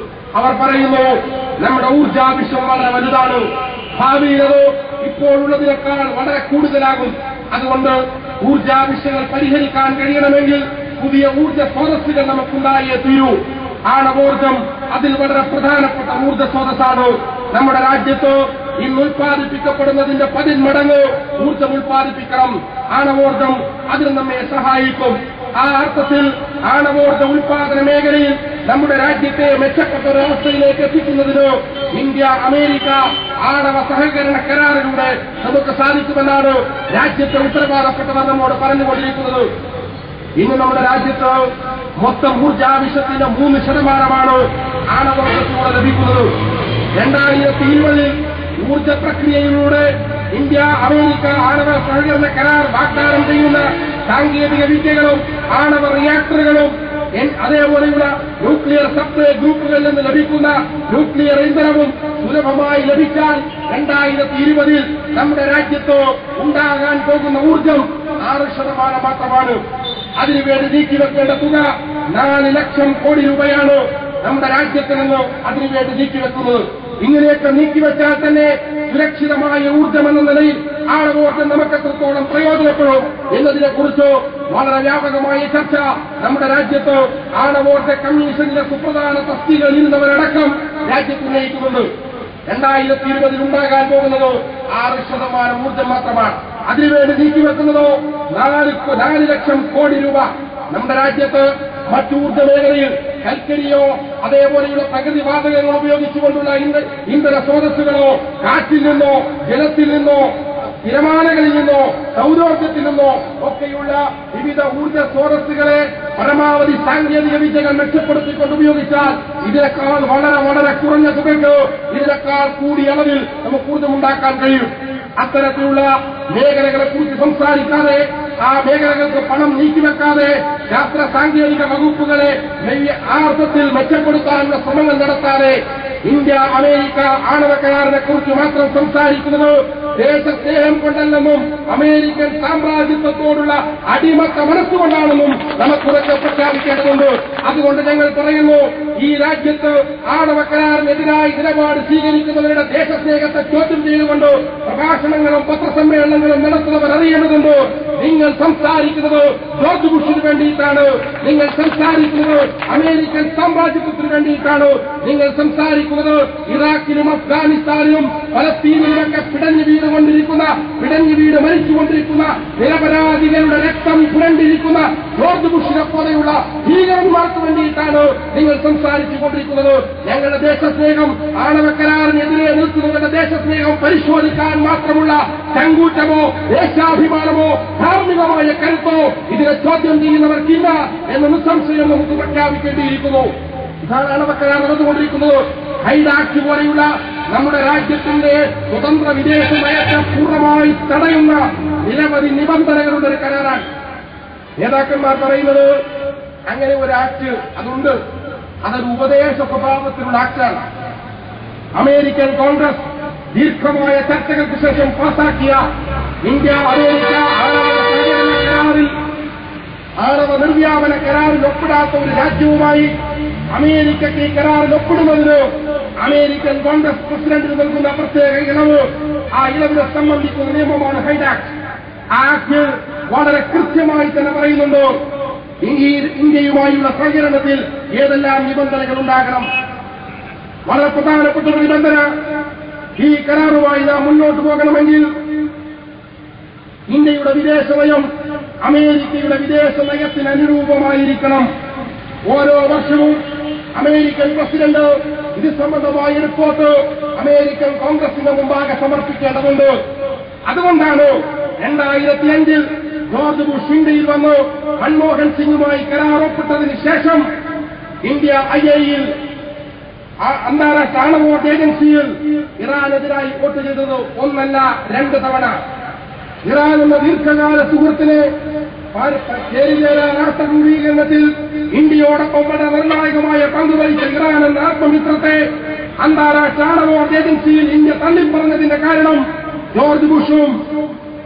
അവർ പറയുന്നു, നമ്മുടെ ഊർജാവശ്യം വളരെ വലുതാണ്, ഭാവിയിലത് ഇപ്പോഴുള്ളതിനേക്കാൾ വളരെ കൂടുതലാകും. അതുകൊണ്ട് ഊർജാവശ്യങ്ങൾ പരിഹരിക്കാൻ കഴിയണമെങ്കിൽ പുതിയ ഊർജ്ജ സ്രോതസ്സുകൾ നമുക്കുണ്ടായേ തീരൂ. ആണവോർജം അതിൽ വളരെ പ്രധാനപ്പെട്ട ഊർജ്ജ സ്രോതസ്സാണ്. നമ്മുടെ രാജ്യത്ത് ഇന്ന് ഉൽപ്പാദിപ്പിക്കപ്പെടുന്നതിന്റെ 10 മടങ്ങ് ഊർജ്ജം ഉൽപ്പാദിപ്പിക്കണം. ആണവോർജം അതിന് നമ്മെ സഹായിക്കും. ആ അർത്ഥത്തിൽ ആണവോർജ ഉൽപാദന മേഖലയിൽ നമ്മുടെ രാജ്യത്തെ മെച്ചപ്പെട്ട ഒരവസ്ഥയിലേക്ക് എത്തിക്കുന്നതിന് ഇന്ത്യ അമേരിക്ക ആണവ സഹകരണ കരാറിലൂടെ നമുക്ക് സാധിക്കുമെന്നാണ് രാജ്യത്തെ ഉത്തരവാദപ്പെട്ടവർ നമ്മോട് പറഞ്ഞുകൊണ്ടിരിക്കുന്നത്. ഇന്ന് നമ്മുടെ രാജ്യത്ത് മൊത്തം ഊർജാവശ്യത്തിന്റെ 3% ആണവോർജത്തിലൂടെ ലഭിക്കുന്നത്. 2020 ഊർജ പ്രക്രിയയിലൂടെ ഇന്ത്യ അമേരിക്ക ആണവ സഹകരണ കരാർ വാഗ്ദാനം ചെയ്യുന്ന സാങ്കേതിക വിദ്യകളും ആണവ റിയാക്ടറുകളും അതേപോലെയുള്ള ന്യൂക്ലിയർ സപ്ലൈ ഗ്രൂപ്പുകളിൽ നിന്ന് ലഭിക്കുന്ന ന്യൂക്ലിയർ ഇന്ധനവും സുലഭമായി ലഭിച്ചാൽ 2020 നമ്മുടെ രാജ്യത്ത് ഉണ്ടാകാൻ പോകുന്ന ഊർജം 6% മാത്രമാണ്. അതിനുവേണ്ടി നീക്കിവെക്കേണ്ട തുക 4 ലക്ഷം കോടി രൂപയാണ് നമ്മുടെ രാജ്യത്ത് നിന്ന് അതിനുവേണ്ടി നീക്കിവെക്കുന്നത്. ഇങ്ങനെയൊക്കെ നീക്കിവെച്ചാൽ തന്നെ സുരക്ഷിതമായ ഊർജ്ജമെന്ന നിലയിൽ ആണവോർജം നമുക്ക് എത്രത്തോളം പ്രയോജനപ്പെടും എന്നതിനെക്കുറിച്ച് വളരെ വ്യാപകമായ ചർച്ച നമ്മുടെ രാജ്യത്ത് ആണവോർജ കമ്മീഷനിലെ സുപ്രധാന തസ്തികയിൽ ഇരുന്നവരടക്കം രാജ്യത്ത് ഉന്നയിക്കുന്നുണ്ട്. 2020 ഉണ്ടാകാൻ പോകുന്നത് 6% ഊർജ്ജം മാത്രമാണ്. അതിനുവേണ്ടി നീക്കിവെക്കുന്നതോ 4 ലക്ഷം കോടി രൂപ. നമ്മുടെ രാജ്യത്ത് മറ്റു ഊർജ്ജ മേഖലയിൽ കൽക്കരിയോ അതേപോലെയുള്ള പ്രകൃതിവാതകങ്ങൾ ഉപയോഗിച്ചുകൊണ്ടുള്ള ഇന്ധന സ്രോതസ്സുകളോ കാറ്റിൽ നിന്നോ ജലത്തിൽ നിന്നോ തിരമാലകളിൽ നിന്നോ സൗരോർജ്ജത്തിൽ നിന്നോ ഒക്കെയുള്ള വിവിധ ഊർജ്ജ സ്രോതസ്സുകളെ പരമാവധി സാങ്കേതിക വിദ്യകൾ മെച്ചപ്പെടുത്തിക്കൊണ്ട് ഉപയോഗിച്ചാൽ ഇതിനേക്കാൾ വളരെ വളരെ കുറഞ്ഞ തുകയ്ക്ക് ഇതിനേക്കാൾ കൂടിയ അളവിൽ നമുക്ക് ഊർജ്ജമുണ്ടാക്കാൻ കഴിയും. അത്തരത്തിലുള്ള മേഖലകളെക്കുറിച്ച് സംസാരിക്കാതെ, ആ മേഖലകൾക്ക് പണം നീക്കിവെക്കാതെ ശാസ്ത്ര സാങ്കേതിക വകുപ്പുകളെ ആ അർത്ഥത്തിൽ മെച്ചപ്പെടുത്താനുള്ള ശ്രമങ്ങൾ നടത്താതെ ഇന്ത്യ അമേരിക്ക ആണവ കരാറിനെ കുറിച്ച് മാത്രം സംസാരിക്കുന്നത് ദേശസ്നേഹം കൊണ്ടല്ലെന്നും അമേരിക്കൻ സാമ്രാജ്യത്വത്തോടുള്ള അടിമത്ത മനസ്സുകൊണ്ടാണെന്നും നമുക്കുറക്കെ പ്രഖ്യാപിക്കേണ്ടതുണ്ട്. അതുകൊണ്ട് ഞങ്ങൾ പറയുന്നു, ഈ രാജ്യത്ത് ആണവ കരാറിനെതിരായി നിലപാട് സ്വീകരിക്കുന്നവരുടെ ദേശസ്നേഹത്തെ ചോദ്യം ചെയ്തുകൊണ്ട് പ്രഭാഷണങ്ങളും പത്രസമ്മേളനങ്ങളും നടത്തുന്നവർ അറിയേണ്ടതുണ്ട്. നിങ്ങൾ സംസാരിക്കുന്നത് ജോർജ് ബുഷിന് വേണ്ടിയിട്ടാണ്, നിങ്ങൾ സംസാരിക്കുന്നത് അമേരിക്കൻ സാമ്രാജ്യത്വത്തിന് വേണ്ടിയിട്ടാണ്, നിങ്ങൾ സംസാരിക്കുന്നത് ഇറാഖിലും അഫ്ഗാനിസ്ഥാനിലും പലസ്തീനിലുമൊക്കെ പിടഞ്ഞു വീട് മരിച്ചുകൊണ്ടിരിക്കുന്ന നിരപരാധികളുടെ രക്തം പുരണ്ടിരിക്കുന്ന ജോർജ് ബുഷിനെ പോലെയുള്ള ഭീകരന്മാർക്ക് വേണ്ടിയിട്ടാണ് നിങ്ങൾ സംസാരിച്ചുകൊണ്ടിരിക്കുന്നത്. ഞങ്ങളുടെ ദേശസ്നേഹം ആണവ കരാറിനെതിരെ നിൽക്കുന്നവരുടെ ദേശസ്നേഹം പരിശോധിക്കാൻ മാത്രമുള്ള ചങ്കൂറ്റമോ ദേശാഭിമാനമോ ധാർമ്മികമായ കരുത്തോ ഇതിനെ ചോദ്യം ചെയ്യുന്നവർക്കില്ല എന്ന് നിസ്സംശയം നമുക്ക് പ്രഖ്യാപിക്കേണ്ടിയിരിക്കുന്നു. ഇതാണ് ആണവ കരാർ നടന്നുകൊണ്ടിരിക്കുന്നത്. ഹൈഡാക്ട് പോലെയുള്ള നമ്മുടെ രാജ്യത്തിന്റെ സ്വതന്ത്ര വിദേശ നയത്തെ പൂർണ്ണമായി തടയുന്ന നിരവധി നിബന്ധനകളുടെ ഒരു കരാറാണ്. നേതാക്കന്മാർ പറയുന്നത് അങ്ങനെ ഒരു ആക്ട് അതുണ്ട്, അതൊരു ഉപദേശ സ്വഭാവത്തിലുള്ള ആക്ടാണ്. അമേരിക്കൻ കോൺഗ്രസ് ദീർഘമായ ചർച്ചകൾക്ക് ശേഷം പാസാക്കിയ ഇന്ത്യ അമേരിക്ക ആണവ നിർവ്യാപന കരാറിൽ ഒപ്പിടാത്ത ഒരു രാജ്യവുമായി അമേരിക്കയ്ക്ക് ഈ കരാറിൽ ഒപ്പിടുന്നതിന് അമേരിക്കൻ കോൺഗ്രസ് പ്രസിഡന്റിന് നൽകുന്ന പ്രത്യേക ഇളവ്, ആ ഇളവിനെ സംബന്ധിക്കുന്ന നിയമമാണ് ഹൈഡാക്ട്. ആ ആക്ട് വളരെ കൃത്യമായി തന്നെ പറയുന്നുണ്ട് ഇന്ത്യയുമായുള്ള സഹകരണത്തിൽ ഏതെല്ലാം നിബന്ധനകൾ ഉണ്ടാകണം. വളരെ പ്രധാനപ്പെട്ട ഒരു നിബന്ധന, ഈ കരാറുമായി നാം മുന്നോട്ട് പോകണമെങ്കിൽ ഇന്ത്യയുടെ വിദേശ നയം അമേരിക്കയുടെ വിദേശ നയത്തിന് അനുരൂപമായിരിക്കണം. ഓരോ വർഷവും അമേരിക്കൻ പ്രസിഡന്റ് ഇത് സംബന്ധമായ റിപ്പോർട്ട് അമേരിക്കൻ കോൺഗ്രസിന്റെ മുമ്പാകെ സമർപ്പിക്കേണ്ടതുണ്ട്. അതുകൊണ്ടാണ് 2005 ജോർജ് ബുഷ് ഇന്ത്യയിൽ വന്ന് മൻമോഹൻ സിംഗുമായി കരാർ ഒപ്പിട്ടതിന് ശേഷം ഇന്ത്യ IAEA അന്താരാഷ്ട്ര ആണവോട്ട് ഏജൻസിയിൽ ഇറാനെതിരായി വോട്ട് ചെയ്തത് ഒന്നല്ല 2 തവണ. ഇറാൻ എന്ന ദീർഘകാല സുഹൃത്തിനെ ചേരിചേരാ രാഷ്ട്ര രൂപീകരണത്തിൽ ഇന്ത്യയോടൊപ്പം വളരെ നിർണായകമായ പങ്കുവഹിച്ച ഇറാൻ എന്ന ആത്മമിത്രത്തെ അന്താരാഷ്ട്ര ആണവോട്ട് ഏജൻസിയിൽ ഇന്ത്യ തള്ളിപ്പറഞ്ഞതിന്റെ കാരണം ജോർജ് ബുഷും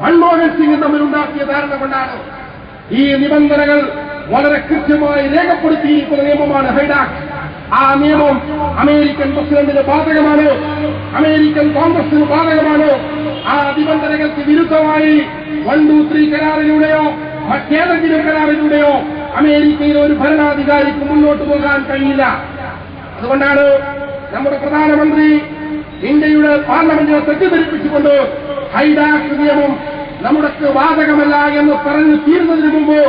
മൻമോഹൻ സിംഗും തമ്മിലുണ്ടാക്കിയ ധാരണ കൊണ്ടാണ്. ഈ നിബന്ധനകൾ വളരെ കൃത്യമായി രേഖപ്പെടുത്തിയിരിക്കുന്ന നിയമമാണ് ഹൈഡാക്. ആ നിയമം അമേരിക്കൻ പ്രസിഡന്റിന് ബാധകമാണ്, അമേരിക്കൻ കോൺഗ്രസിന് ബാധകമാണ്. ആ നിബന്ധനകൾക്ക് വിരുദ്ധമായി 123 കരാറിലൂടെയോ മറ്റേതെങ്കിലും കരാറിലൂടെയോ അമേരിക്കയിലെ ഒരു ഭരണാധികാരിക്ക് മുന്നോട്ട് പോകാൻ കഴിയില്ല. അതുകൊണ്ടാണ് നമ്മുടെ പ്രധാനമന്ത്രി ഇന്ത്യയുടെ പാർലമെന്റിനെ തെറ്റിദ്ധരിപ്പിച്ചുകൊണ്ട് ഹൈഡാക് നിയമം നമ്മുടെ ബാധകമല്ല എന്ന് പറഞ്ഞു തീരുന്നതിന് മുമ്പ്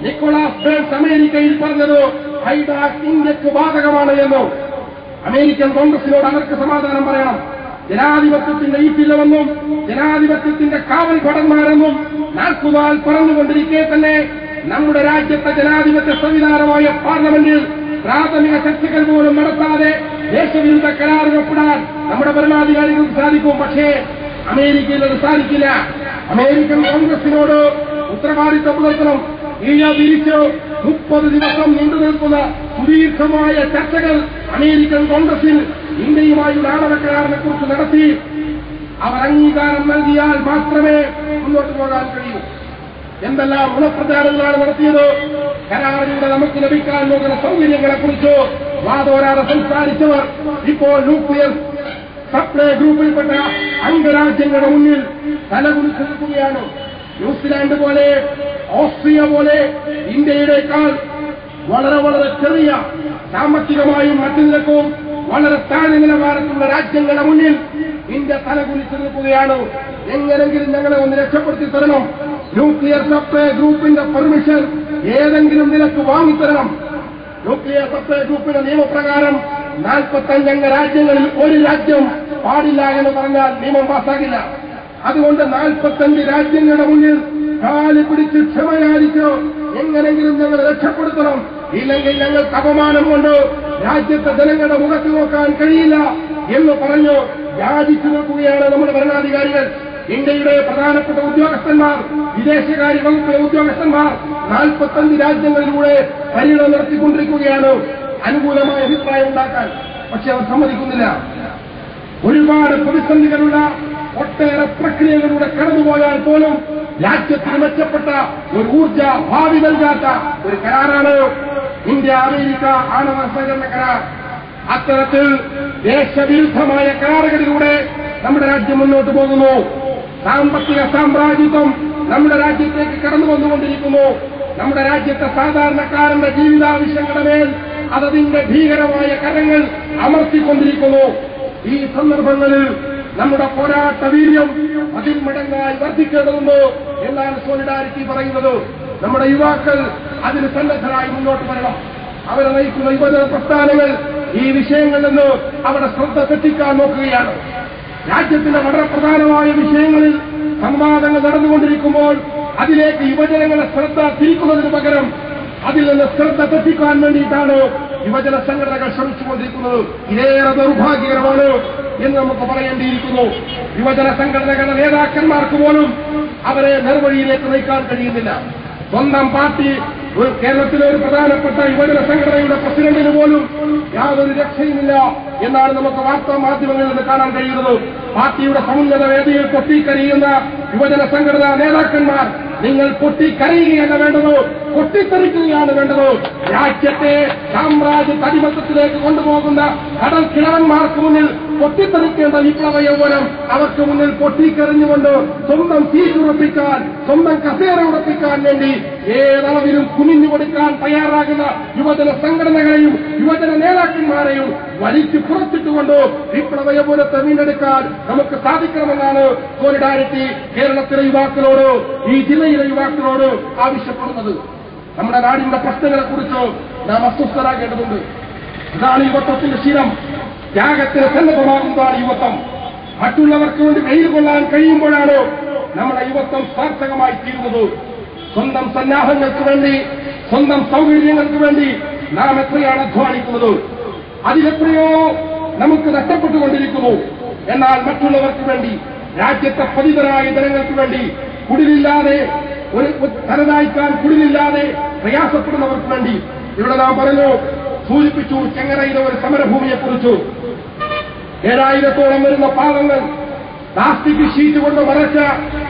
നിക്കോളാസ് ബേൺസ് അമേരിക്കയിൽ പറഞ്ഞത് ഹൈഡാക് ഇന്ത്യക്ക് ബാധകമാണ് എന്ന്. അമേരിക്കൻ കോൺഗ്രസിനോട് അവർക്ക് സമാധാനം പറയണം. ജനാധിപത്യത്തിന്റെ ഈറ്റില്ലെന്നും ജനാധിപത്യത്തിന്റെ കാവൽ ഭടന്മാരെന്നും നാൾക്കുനാൾ പറഞ്ഞുകൊണ്ടിരിക്കെ തന്നെ നമ്മുടെ രാജ്യത്തെ ജനാധിപത്യ സംവിധാനമായ പാർലമെന്റിൽ പ്രാഥമിക ചർച്ചകൾ പോലും നടത്താതെ ദേശവിരുദ്ധ കരാറുകൾ ഒപ്പിടാൻ നമ്മുടെ ഭരണാധികാരികൾക്ക് സാധിക്കും. പക്ഷേ അമേരിക്കയിൽ അത് സാധിക്കില്ല. അമേരിക്കൻ കോൺഗ്രസിനോട് ഉത്തരവാദിത്വം പുലർത്തണം. ഈഴ വിരിച്ച് 30 ദിവസം നീണ്ടു നിൽക്കുന്ന സുദീർഘമായ ചർച്ചകൾ അമേരിക്കൻ കോൺഗ്രസിൽ ഇന്ത്യയുമായുള്ള ആണവ കരാറിനെ കുറിച്ച് നടത്തി അവർ അംഗീകാരം നൽകിയാൽ മാത്രമേ മുന്നോട്ട് പോകാൻ കഴിയൂ. എന്തെല്ലാം ഗുണപ്രചാരങ്ങളാണ് നടത്തിയത്. കരാറിലൂടെ നമുക്ക് ലഭിക്കാൻ പോകുന്ന സൗകര്യങ്ങളെക്കുറിച്ച് വാദോരാതെ സംസാരിച്ചവർ ഇപ്പോൾ ന്യൂക്ലിയർ സപ്ലൈ ഗ്രൂപ്പിൽപ്പെട്ട അംഗരാജ്യങ്ങളുടെ മുന്നിൽ തലകുനിച്ചു നിൽക്കുകയാണ്. ന്യൂസിലാൻഡ് പോലെ ഓസ്ട്രിയ പോലെ ഇന്ത്യയുടേക്കാൾ വളരെ വളരെ ചെറിയ സാമ്പത്തികമായും മറ്റു നിലക്കും വളരെ താഴ്ന്ന നിലവാരത്തിലുള്ള രാജ്യങ്ങളുടെ മുന്നിൽ ഇന്ത്യ തലകുനിച്ചു നിൽക്കുകയാണ്. എങ്ങനെങ്കിലും ഞങ്ങളെ ഒന്ന് രക്ഷപ്പെടുത്തി തരണം. ന്യൂക്ലിയർ സപ്ലൈ ഗ്രൂപ്പിന്റെ പെർമിഷൻ ഏതെങ്കിലും നിലക്ക് വാങ്ങിത്തരണം. ന്യൂക്ലിയർ സപ്ലൈ ഗ്രൂപ്പിന്റെ നിയമപ്രകാരം 45 അംഗ രാജ്യങ്ങളിൽ ഒരു രാജ്യം പാടില്ല എന്ന് പറഞ്ഞാൽ നിയമം പാസ്സാകില്ല. അതുകൊണ്ട് 45 രാജ്യങ്ങളുടെ മുന്നിൽ കാല് പിടിച്ച് ക്ഷമയായിരിക്കോ എങ്ങനെങ്കിലും ഞങ്ങൾ രക്ഷപ്പെടുത്തണം. ഇല്ലെങ്കിൽ ഞങ്ങൾക്ക് അപമാനം കൊണ്ട് രാജ്യത്തെ ജനങ്ങളുടെ മുഖത്ത് നോക്കാൻ കഴിയില്ല എന്ന് പറഞ്ഞു യാചിച്ചു നിൽക്കുകയാണ് നമ്മുടെ ഭരണാധികാരികൾ. ഇന്ത്യയുടെ പ്രധാനപ്പെട്ട ഉദ്യോഗസ്ഥന്മാർ, വിദേശകാര്യ വകുപ്പിലെ ഉദ്യോഗസ്ഥന്മാർ 45 രാജ്യങ്ങളിലൂടെ പര്യടനം നടത്തിക്കൊണ്ടിരിക്കുകയാണ് അനുകൂലമായ അഭിപ്രായം ഉണ്ടാക്കാൻ. പക്ഷെ അവർ സമ്മതിക്കുന്നില്ല. ഒരുപാട് പ്രതിസന്ധികളുള്ള ഒട്ടേറെ പ്രക്രിയകളിലൂടെ കടന്നുപോയാൽ പോലും രാജ്യത്തിന് മെച്ചപ്പെട്ട ഒരു ഊർജ ഭാവി നൽകാത്ത ഒരു കരാറാണ് ഇന്ത്യ അമേരിക്ക ആണവ സഹകരണ കരാർ. അത്തരത്തിൽ ദേശവിരുദ്ധമായ കരാറുകളിലൂടെ നമ്മുടെ രാജ്യം മുന്നോട്ട് പോകുന്നു. സാമ്പത്തിക സാമ്രാജ്യത്വം നമ്മുടെ രാജ്യത്തേക്ക് കടന്നു വന്നുകൊണ്ടിരിക്കുന്നു. നമ്മുടെ രാജ്യത്തെ സാധാരണക്കാരന്റെ ജീവിതാവശ്യങ്ങളുടെ മേൽ അതതിന്റെ ഭീകരമായ കരങ്ങൾ അമർത്തിക്കൊണ്ടിരിക്കുന്നു. ഈ സന്ദർഭങ്ങളിൽ നമ്മുടെ പോരാട്ട വീര്യം 10 മടങ്ങായി വർദ്ധിക്കേണ്ടതുണ്ട് എന്നാണ് സോളിഡാരിറ്റി പറയുന്നത്. നമ്മുടെ യുവാക്കൾ അതിന് സന്നദ്ധരായി മുന്നോട്ട് വരണം. അവരെ നയിക്കുന്ന യുവജന പ്രസ്ഥാനങ്ങൾ ഈ വിഷയങ്ങളിൽ നിന്ന് അവരുടെ ശ്രദ്ധ തെറ്റിക്കാൻ നോക്കുകയാണ്. രാജ്യത്തിന്റെ വളരെ പ്രധാനമായ വിഷയങ്ങളിൽ സംവാദങ്ങൾ നടന്നുകൊണ്ടിരിക്കുമ്പോൾ അതിലേക്ക് യുവജനങ്ങളെ ശ്രദ്ധ തിരിക്കുന്നതിന് പകരം അതിൽ നിന്ന് ശ്രദ്ധ തെറ്റിക്കാൻ വേണ്ടിയിട്ടാണ് യുവജന സംഘടനകൾ ശ്രമിച്ചുകൊണ്ടിരിക്കുന്നത്. ഇതേറെ ദൗർഭാഗ്യകരമാണ് എന്ന് നമുക്ക് പറയേണ്ടിയിരിക്കുന്നു. യുവജന സംഘടനകളുടെ നേതാക്കന്മാർക്ക് പോലും അവരെ നേർവഴിയിലേക്ക് നയിക്കാൻ കഴിയുന്നില്ല. സ്വന്തം പാർട്ടി കേരളത്തിലെ ഒരു പ്രധാനപ്പെട്ട യുവജന സംഘടനയുടെ പ്രസിഡന്റിന് പോലും യാതൊരു രക്ഷയുമില്ല എന്നാണ് നമുക്ക് വാർത്താ മാധ്യമങ്ങളിൽ നിന്ന് കാണാൻ കഴിയുന്നത്. പാർട്ടിയുടെ സമുന്നത വേദിയിൽ പൊട്ടിക്കരയുന്ന യുവജന സംഘടനാ നേതാക്കന്മാർ നിങ്ങൾ പൊട്ടിക്കരയുകയല്ല വേണ്ടത്, പൊട്ടിത്തെറിക്കുകയാണ് വേണ്ടത്. രാജ്യത്തെ സാമ്രാജ്യ അടിമത്തത്തിലേക്ക് കൊണ്ടുപോകുന്ന കടൽ കിഴവന്മാർക്ക് മുന്നിൽ പൊട്ടിത്തെറിക്കേണ്ട വിപ്ലവ യൗവനം അവർക്ക് മുന്നിൽ പൊട്ടിക്കെറിഞ്ഞുകൊണ്ട് സ്വന്തം സീറ്റുറപ്പിക്കാൻ, സ്വന്തം കസേര ഉറപ്പിക്കാൻ വേണ്ടി ഏതളവിലും കുനിഞ്ഞു കൊടുക്കാൻ തയ്യാറാകുന്ന യുവജന സംഘടനകളെയും യുവജന നേതാക്കന്മാരെയും വലിച്ചു പുറത്തിട്ടുകൊണ്ട് വിപ്ലവ യൗവനത്തെ വീണ്ടെടുക്കാൻ നമുക്ക് സാധിക്കണമെന്നാണ് സോളിഡാരിറ്റി കേരളത്തിലെ യുവാക്കളോട്, ഈ ജില്ലയിലെ യുവാക്കളോട് ആവശ്യപ്പെടുന്നത്. നമ്മുടെ നാടിന്റെ പ്രശ്നങ്ങളെക്കുറിച്ച് നാം അസ്വസ്ഥരാകേണ്ടതുണ്ട്. ഇതാണ് യുവത്വത്തിന്റെ ശീലം. ത്യാഗത്തിന് സന്നദ്ധമാകുന്നതാണ് യുവത്വം. മറ്റുള്ളവർക്ക് വേണ്ടി വെയിൽ കൊള്ളാൻ കഴിയുമ്പോഴാണ് നമ്മുടെ യുവത്വം സാർത്ഥകമായി തീരുന്നത്. സ്വന്തം സന്നാഹങ്ങൾക്ക് വേണ്ടി, സ്വന്തം സൗകര്യങ്ങൾക്ക് വേണ്ടി നാം എത്രയാണ് അധ്വാനിക്കുന്നത്, അതിലെത്രയോ നമുക്ക് നഷ്ടപ്പെട്ടുകൊണ്ടിരിക്കുന്നു. എന്നാൽ മറ്റുള്ളവർക്ക് വേണ്ടി, രാജ്യത്തെ പതിതരായ ജനങ്ങൾക്ക് വേണ്ടി, കുടിലില്ലാതെ ഒരു തലതായ്ക്കാൻ കുടിലില്ലാതെ പ്രയാസപ്പെടുന്നവർക്ക് വേണ്ടി ഇവിടെ നാം പറഞ്ഞു, സൂചിപ്പിച്ചു ചെങ്ങറയിലെ ഒരു സമരഭൂമിയെക്കുറിച്ചു. 7000-ഓളം വരുന്ന പാവങ്ങൾ പ്ലാസ്റ്റിക് ഷീറ്റ് കൊണ്ട് മറച്ച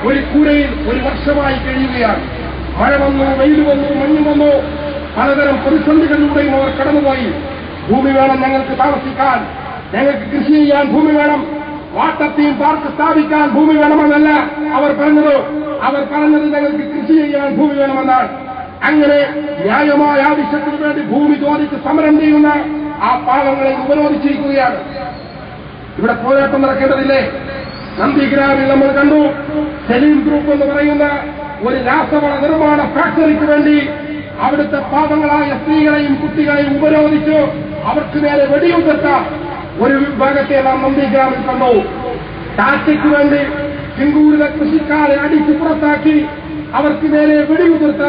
ഒരു കൂരയിൽ ഒരു വർഷമായി കഴിയുകയാണ്. മഴ വന്നു, വെയിൽ വന്നു, മഞ്ഞ് വന്നു, പലതരം പ്രതിസന്ധികളിലൂടെയും അവർ കടന്നുപോയി. ഭൂമി വേണം ഞങ്ങൾക്ക് താമസിക്കാൻ, ഞങ്ങൾക്ക് കൃഷി ചെയ്യാൻ ഭൂമി വേണം, വാട്ടർ തീം പാർക്ക് സ്ഥാപിക്കാൻ ഭൂമി വേണമെന്നല്ല അവർ പറഞ്ഞത്. അവർ പറഞ്ഞത് ഞങ്ങൾക്ക് കൃഷി ചെയ്യാൻ ഭൂമി വേണമെന്നാണ്. അങ്ങനെ ന്യായമായ ആവശ്യത്തിന് വേണ്ടി ഭൂമി ചോദിച്ച് സമരം ചെയ്യുന്ന ആ പാവങ്ങളെ ഉപരോധിച്ചിരിക്കുകയാണ്. ഇവിടെ പോരാട്ടം നടക്കേണ്ടതില്ലേ? നന്ദിഗ്രാമിൽ നമ്മൾ കണ്ടു, സലീം ഗ്രൂപ്പ് എന്ന് പറയുന്ന ഒരു രാസവള നിർമ്മാണ ഫാക്ടറിക്ക് വേണ്ടി അവിടുത്തെ പാവങ്ങളായ സ്ത്രീകളെയും കുട്ടികളെയും ഉപരോധിച്ചു അവർക്ക് നേരെ വെടിയുതിർത്ത ഒരു വിഭാഗത്തെ നാം നന്ദിഗ്രാമിൽ കണ്ടു. ടാറ്റയ്ക്ക് വേണ്ടി സിംഗൂരിലെ കൃഷിക്കാരെ അടിച്ചു പുറത്താക്കി അവർക്ക് നേരെ വെടിയുതിർത്ത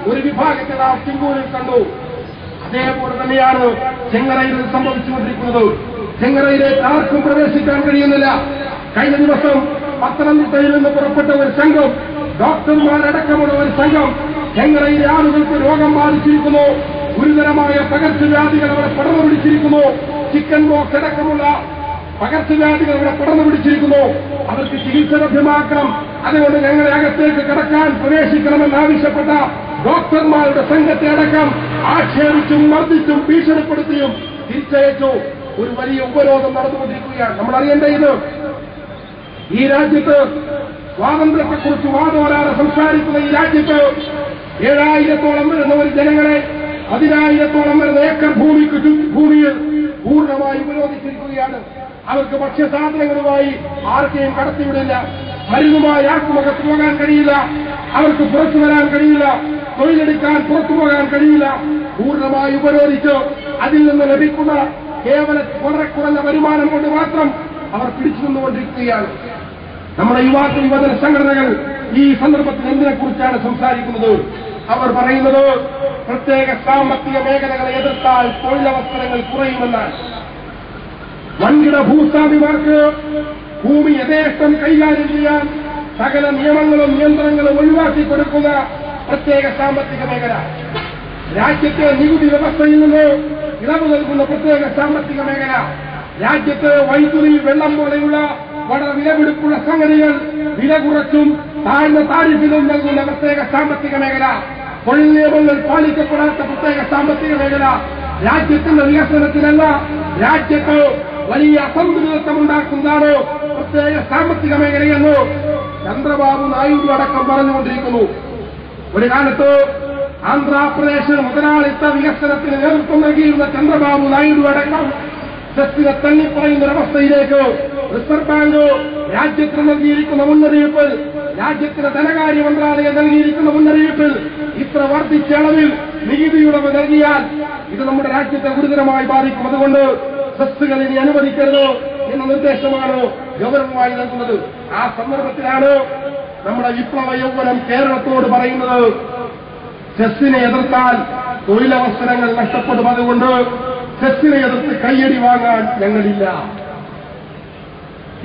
ഒരു വിഭാഗത്തെ നാം സിംഗൂരിൽ കണ്ടു. അതേപോലെ തന്നെയാണ് ചെങ്ങറയിൽ സംഭവിച്ചുകൊണ്ടിരിക്കുന്നത്. ചെങ്ങറയിലേക്ക് ആർക്കും പ്രവേശിക്കാൻ കഴിയുന്നില്ല. കഴിഞ്ഞ ദിവസം പത്തനംതിട്ടയിൽ നിന്ന് പുറപ്പെട്ട ഒരു സംഘം, ഡോക്ടർമാരടക്കമുള്ള ഒരു സംഘം ചെങ്ങറയിലെ ആളുകൾക്ക് രോഗം ബാധിച്ചിരിക്കുന്നു. ഗുരുതരമായ പകർച്ചവ്യാധികൾ അവിടെ പടർന്നു പിടിച്ചിരിക്കുന്നു. ചിക്കൻ ബോക്സ് അടക്കമുള്ള പകർച്ചവ്യാധികൾ ഇവിടെ പടർന്നു പിടിച്ചിരിക്കുന്നു. അവർക്ക് ചികിത്സ ലഭ്യമാക്കണം. അതുകൊണ്ട് ഞങ്ങളെ അകത്തേക്ക് കടക്കാൻ പ്രവേശിക്കണമെന്നാവശ്യപ്പെട്ട ഡോക്ടർമാരുടെ സംഘത്തെ അടക്കം ആക്ഷേപിച്ചും മർദ്ദിച്ചും ഭീഷണിപ്പെടുത്തിയും തിരിച്ചയച്ചു. ഒരു വലിയ ഉപരോധം നടന്നുകൊണ്ടിരിക്കുകയാണ്. നമ്മൾ അറിയേണ്ടത്, ഈ രാജ്യത്ത് സ്വാതന്ത്ര്യത്തെക്കുറിച്ച് വാദോരാതെ സംസാരിക്കുന്ന ഈ രാജ്യത്ത് 7000-ഓളം വരുന്ന ഒരു ജനങ്ങളെ 10,000-ഓളം വരുന്ന ഏക്കർ ഭൂമിയിൽ പൂർണ്ണമായി ഉപരോധിച്ചിരിക്കുകയാണ്. അവർക്ക് ഭക്ഷ്യസാധനങ്ങളുമായി ആർക്കെയും കടത്തിവിടില്ല, മരുന്നുമായി ആർക്കും അകത്ത് പോകാൻ കഴിയില്ല, അവർക്ക് പുറത്തു വരാൻ കഴിയില്ല, തൊഴിലെടുക്കാൻ പുറത്തു പോകാൻ കഴിയില്ല. പൂർണ്ണമായി ഉപരോധിച്ച് അതിൽ നിന്ന് ലഭിക്കുന്ന കേവല വളരെ കുറഞ്ഞ വരുമാനം കൊണ്ട് മാത്രം അവർ പിടിച്ചു നിന്നുകൊണ്ടിരിക്കുകയാണ്. നമ്മുടെ യുവജന സംഘടനകൾ ഈ സന്ദർഭത്തിൽ എന്തിനെക്കുറിച്ചാണ് സംസാരിക്കുന്നത്? അവർ പറയുന്നത് പ്രത്യേക സാമ്പത്തിക മേഖലകളെ എതിർത്താൽ തൊഴിലവസരങ്ങൾ കുറയുമെന്നാണ്. വൻകിട ഭൂസ്വാമിമാർക്ക് ഭൂമി യഥേഷ്ടം കൈകാര്യം ചെയ്യാൻ സകല നിയമങ്ങളും നിയന്ത്രണങ്ങളും ഒഴിവാക്കി കൊടുക്കുന്ന പ്രത്യേക സാമ്പത്തിക മേഖല, രാജ്യത്തെ നികുതി വ്യവസ്ഥയിൽ നിന്ന് ഇളവ് നൽകുന്ന പ്രത്യേക സാമ്പത്തിക മേഖല, രാജ്യത്ത് വൈദ്യുതി, വെള്ളം പോലെയുള്ള വളരെ വിലപിടിപ്പുള്ള സംഗതികൾ വില കുറച്ചും താഴ്ന്ന താരിഫിലും നൽകുന്ന പ്രത്യേക സാമ്പത്തിക മേഖല, തൊഴിൽ നിയമങ്ങൾ പാലിക്കപ്പെടാത്ത പ്രത്യേക സാമ്പത്തിക മേഖല, രാജ്യത്തിന്റെ വികസനത്തിനല്ല രാജ്യത്ത് വലിയ അസന്തുലിതത്വമുണ്ടാക്കുന്നതാണ് പ്രത്യേക സാമ്പത്തിക മേഖലയെന്ന് ചന്ദ്രബാബു നായിഡു അടക്കം പറഞ്ഞുകൊണ്ടിരിക്കുന്നു. ഒരു കാലത്ത് ആന്ധ്രാപ്രദേശ് മുതലാളിത്ത വികസനത്തിന് നേതൃത്വം നൽകിയിരുന്ന ചന്ദ്രബാബു നായിഡു അടക്കം സെസ്സിനെ തള്ളിപ്പറയുന്ന ഒരവസ്ഥയിലേക്ക് റിസർവ് ബാങ്ക് രാജ്യത്തിന് നൽകിയിരിക്കുന്ന മുന്നറിയിപ്പിൽ, രാജ്യത്തിന് ധനകാര്യ മന്ത്രാലയം നൽകിയിരിക്കുന്ന മുന്നറിയിപ്പിൽ ഇത്ര വർദ്ധിച്ച അളവിൽ നികുതി ഇളവ് നൽകിയാൽ ഇത് നമ്മുടെ രാജ്യത്തെ ഗുരുതരമായി ബാധിക്കും. അതുകൊണ്ട് സെസ്സുകൾ ഇനി അനുവദിക്കരുത് എന്ന നിർദ്ദേശമാണ് ഗവർണറുമായി നൽകുന്നത്. ആ സന്ദർഭത്തിലാണ് നമ്മുടെ വിപ്ലവ യൗവനം കേരളത്തോട് പറയുന്നത്, സെസ്സിനെ എതിർത്താൽ തൊഴിലവസരങ്ങൾ നഷ്ടപ്പെടും, അതുകൊണ്ട് സെസ്സിനെ എതിർത്ത് കയ്യടി വാങ്ങാൻ ഞങ്ങളില്ല.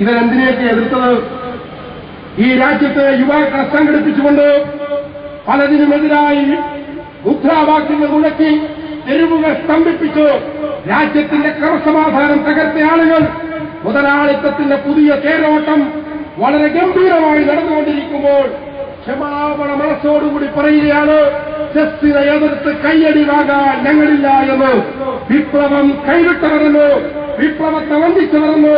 ഇതിനെന്തിനെയൊക്കെ എതിർത്തത്? ഈ രാജ്യത്തെ യുവാക്കളെ സംഘടിപ്പിച്ചുകൊണ്ട് പലതിനുമെതിരായി മുദ്രാവാക്യങ്ങൾ മുഴക്കി തെരുവുകൾ സ്തംഭിപ്പിച്ചു രാജ്യത്തിന്റെ ക്രമസമാധാനം തകർത്ത ആളുകൾ മുതലാളിത്തത്തിന്റെ പുതിയ തേരോട്ടം വളരെ ഗംഭീരമായി നടന്നുകൊണ്ടിരിക്കുമ്പോൾ ക്ഷമാപണ മനസ്സോടുകൂടി പറയുകയാണ്, ജസ്റ്റിനെ എതിർത്ത് കയ്യടി വാങ്ങാൻ ഞങ്ങളില്ല എന്ന്. വിപ്ലവം കൈവിട്ടവരെന്ന്, വിപ്ലവത്തെ വന്ദിച്ചവരെന്ന്,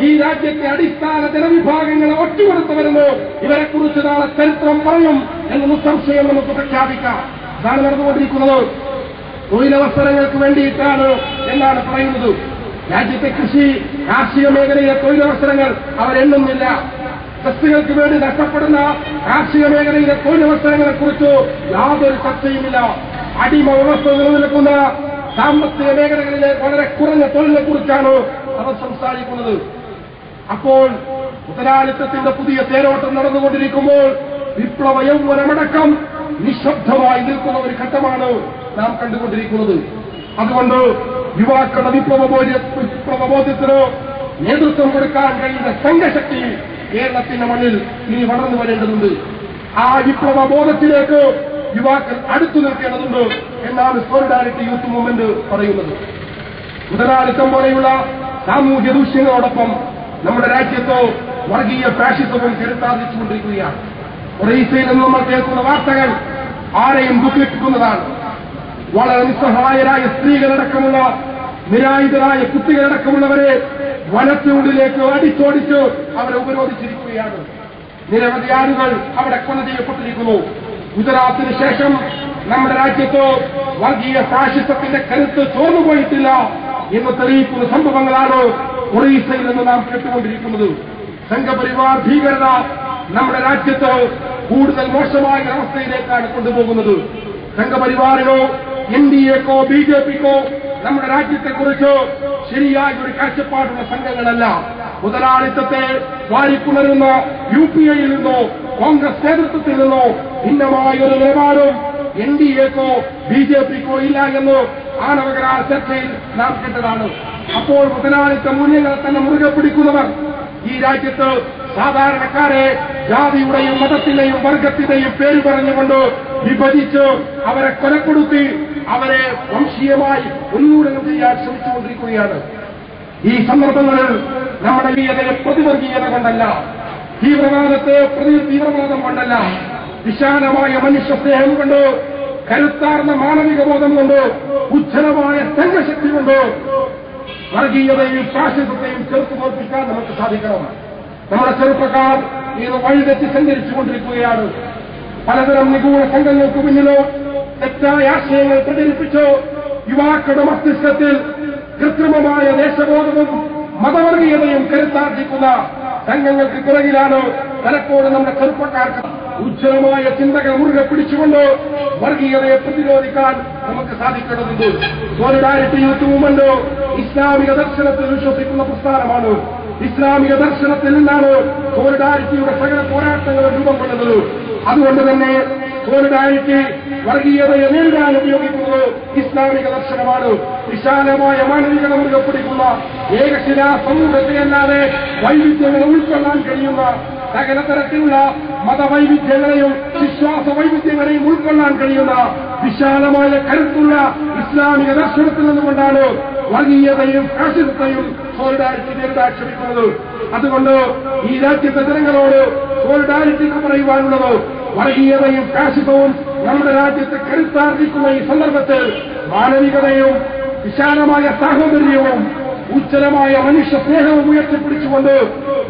ഈ രാജ്യത്തെ അടിസ്ഥാന ജനവിഭാഗങ്ങളെ ഒറ്റുകൊടുത്തവരെന്ന് ഇവരെക്കുറിച്ച് നാളെ ചരിത്രം പറയും എന്ന് നിസ്സംശയം നമുക്ക് പ്രഖ്യാപിക്കാം. ഇതാണ് നടന്നുകൊണ്ടിരിക്കുന്നത്. തൊഴിലവസരങ്ങൾക്ക് വേണ്ടിയിട്ടാണ് എന്നാണ് പറയുന്നത്. രാജ്യത്തെ കൃഷി, കാർഷിക മേഖലയിലെ തൊഴിലവസരങ്ങൾ അവരെണ്ണുന്നില്ല. ട്രസ്റ്റുകൾക്ക് വേണ്ടി നഷ്ടപ്പെടുന്ന കാർഷിക മേഖലയിലെ തൊഴിലവസരങ്ങളെക്കുറിച്ച് യാതൊരു ചർച്ചയുമില്ല. അടിമ വ്യവസ്ഥ നിലനിൽക്കുന്ന സാമ്പത്തിക മേഖലകളിലെ വളരെ കുറഞ്ഞ തൊഴിലിനെ കുറിച്ചാണ് അവർ സംസാരിക്കുന്നത്. അപ്പോൾ മുതലാളിത്തത്തിന്റെ പുതിയ തേരോട്ടം നടന്നുകൊണ്ടിരിക്കുമ്പോൾ വിപ്ലവ യൗവനമടക്കം നിശബ്ദമായി നിൽക്കുന്ന ഒരു ഘട്ടമാണ് നാം കണ്ടുകൊണ്ടിരിക്കുന്നത്. അതുകൊണ്ട് യുവാക്കളുടെ വിപ്ലവബോധ്യത്തിന് നേതൃത്വം കൊടുക്കാൻ കഴിയുന്ന സംഘശക്തി കേരളത്തിന്റെ മണ്ണിൽ ഇനി വളർന്നു വരേണ്ടതുണ്ട്. ആ വിപ്ലവബോധത്തിലേക്ക് യുവാക്കൾ അടുത്തു നിൽക്കേണ്ടതുണ്ട് എന്നാണ് സോളിഡാരിറ്റി യൂത്ത് മൂവ്മെന്റ് പറയുന്നത്. മുതലാളിത്തം പോലെയുള്ള സാമൂഹ്യ ദൂഷ്യങ്ങളോടൊപ്പം നമ്മുടെ രാജ്യത്ത് വർഗീയ ഫാഷിസവും കരുത്താർജിച്ചുകൊണ്ടിരിക്കുകയാണ്. ഒറീസയിൽ നിന്ന് നമ്മൾ കേൾക്കുന്ന വാർത്തകൾ ആരെയും ദുഃഖിപ്പിക്കുന്നതാണ്. വളരെ നിസ്സഹായരായ സ്ത്രീകളടക്കമുള്ള നിരായുധരായ കുട്ടികളടക്കമുള്ളവരെ വനത്തിനുള്ളിലേക്ക് അടിച്ചോടിച്ച് അവരെ ഉപരോധിച്ചിരിക്കുകയാണ്. നിരവധി ആളുകൾ അവിടെ കൊല ചെയ്യപ്പെട്ടിരിക്കുന്നു. ഗുജറാത്തിന് ശേഷം നമ്മുടെ രാജ്യത്ത് വർഗീയ ഫാഷിസത്തിന്റെ കരുത്ത് ചോർന്നുപോയിട്ടില്ല എന്ന് തെളിയിക്കുന്ന സംഭവങ്ങളാണ് ഒറീസയിൽ നിന്ന് നാം കേട്ടുകൊണ്ടിരിക്കുന്നത്. സംഘപരിവാർ ഭീകരത നമ്മുടെ രാജ്യത്ത് കൂടുതൽ മോശമായ അവസ്ഥയിലേക്കാണ് കൊണ്ടുപോകുന്നത്. സംഘപരിവാറിനോ എൻഡിഎക്കോ ബിജെപിക്കോ നമ്മുടെ രാജ്യത്തെക്കുറിച്ച് ശരിയായ ഒരു കാഴ്ചപ്പാടുള്ള സംഘങ്ങളല്ല. മുതലാളിത്തത്തെ വാരിപ്പുണരുന്ന യുപിഎയിൽ നിന്നോ കോൺഗ്രസ് നേതൃത്വത്തിൽ നിന്നോ ഭിന്നമായ ഒരു നിലപാടും എൻഡിഎക്കോ ബിജെപിക്കോ ഇല്ല എന്ന് ആണവകരാർ ചർച്ചയിൽ നാം കേട്ടതാണ്. അപ്പോൾ മുതലാളിത്ത മൂല്യങ്ങളെ തന്നെ മുറുകെ പിടിക്കുന്നവർ ഈ രാജ്യത്ത് സാധാരണക്കാരെ ജാതിയുടെയും മതത്തിന്റെയും വർഗത്തിന്റെയും പേര് പറഞ്ഞുകൊണ്ട് വിഭജിച്ച് അവരെ കൊലപ്പെടുത്തി അവരെ വംശീയമായി ഉന്മൂലനം ചെയ്യാൻ ശ്രമിച്ചുകൊണ്ടിരിക്കുകയാണ്. ഈ സന്ദർഭങ്ങളിൽ നമ്മുടെ വീയതയെ പ്രതിവർഗീയത കൊണ്ടല്ല, തീവ്രവാദത്തെ തീവ്രവാദം കൊണ്ടല്ല, വിശാലമായ മനുഷ്യ സ്നേഹം കൊണ്ട്, കരുത്താർന്ന മാനവിക ബോധം കൊണ്ട്, ഉജ്ജ്വലമായ സംഘശക്തി കൊണ്ട് വർഗീയതയും ഫാഷിസത്തെയും ചെറുത്തു തോൽപ്പിക്കാൻ നമുക്ക് സാധിക്കണം. നമ്മുടെ ചെറുപ്പക്കാർ ഇത് വഴിതെറ്റി സഞ്ചരിച്ചുകൊണ്ടിരിക്കുകയാണ്. പലതരം നിഗൂഢ സംഘങ്ങൾക്ക് പിന്നിലോ തെറ്റായ ആശയങ്ങൾ പ്രചരിപ്പിച്ചോ യുവാക്കളുടെ മസ്തിഷ്കത്തിൽ കൃത്രിമമായ ദേശബോധവും മതവർഗീയതയും കരുത്താർജിക്കുന്ന സംഘങ്ങൾക്ക് പിറകിലാണ് പലപ്പോഴും നമ്മുടെ ചെറുപ്പക്കാർക്ക്. ഉജ്ജ്വലമായ ചിന്തകൾ മുറുകെ പിടിച്ചുകൊണ്ട് വർഗീയതയെ പ്രതിരോധിക്കാൻ നമുക്ക് സാധിക്കേണ്ടതുണ്ട്. സോളിഡാരിറ്റി യൂത്ത് മൂവ്മെന്റ് ഇസ്ലാമിക ദർശനത്തിൽ വിശ്വസിക്കുന്ന പ്രസ്ഥാനമാണ്. ഇസ്ലാമിക ദർശനത്തിൽ നിന്നാണ് സോളിഡാരിറ്റിയുടെ സകല പോരാട്ടങ്ങളും രൂപം കൊള്ളുന്നത്. അതുകൊണ്ട് തന്നെ സോളിഡാരിറ്റി വർഗീയതയെ നേരിടാൻ ഉപയോഗിക്കുന്നത് ഇസ്ലാമിക ദർശനമാണ്. വിശാലമായ മാനവികത മുറുകെ പിടിക്കുന്ന ഏകശിലാ സമൂഹത്തെയല്ലാതെ വൈവിധ്യങ്ങളെ ഉൾക്കൊള്ളാൻ കഴിയുന്ന സകല തരത്തിലുള്ള മതവൈവിധ്യങ്ങളെയും വിശ്വാസ വൈവിധ്യങ്ങളെയും ഉൾക്കൊള്ളാൻ കഴിയുന്ന വിശാലമായ കരുത്തുള്ള ഇസ്ലാമിക ദർശനത്തിൽ നിന്നുകൊണ്ടാണ് വർഗീയതയും ഫാഷിസത്തെയും സോളിഡാരിറ്റി നേരിടാൻ ശ്രമിക്കുന്നത്. അതുകൊണ്ട് ഈ രാജ്യത്തെ ജനങ്ങളോട് സോളിഡാരിറ്റിക്ക് പറയുവാനുള്ളത് വർഗീയതയും ഫാഷിസവും നമ്മുടെ രാജ്യത്തെ കരുത്താർജിക്കുന്ന ഈ സന്ദർഭത്തിൽ മാനവികതയും വിശാലമായ സാഹോദര്യവും ഉജ്ജ്വലമായ മനുഷ്യ സ്നേഹവും ഉയർത്തിപ്പിടിച്ചുകൊണ്ട്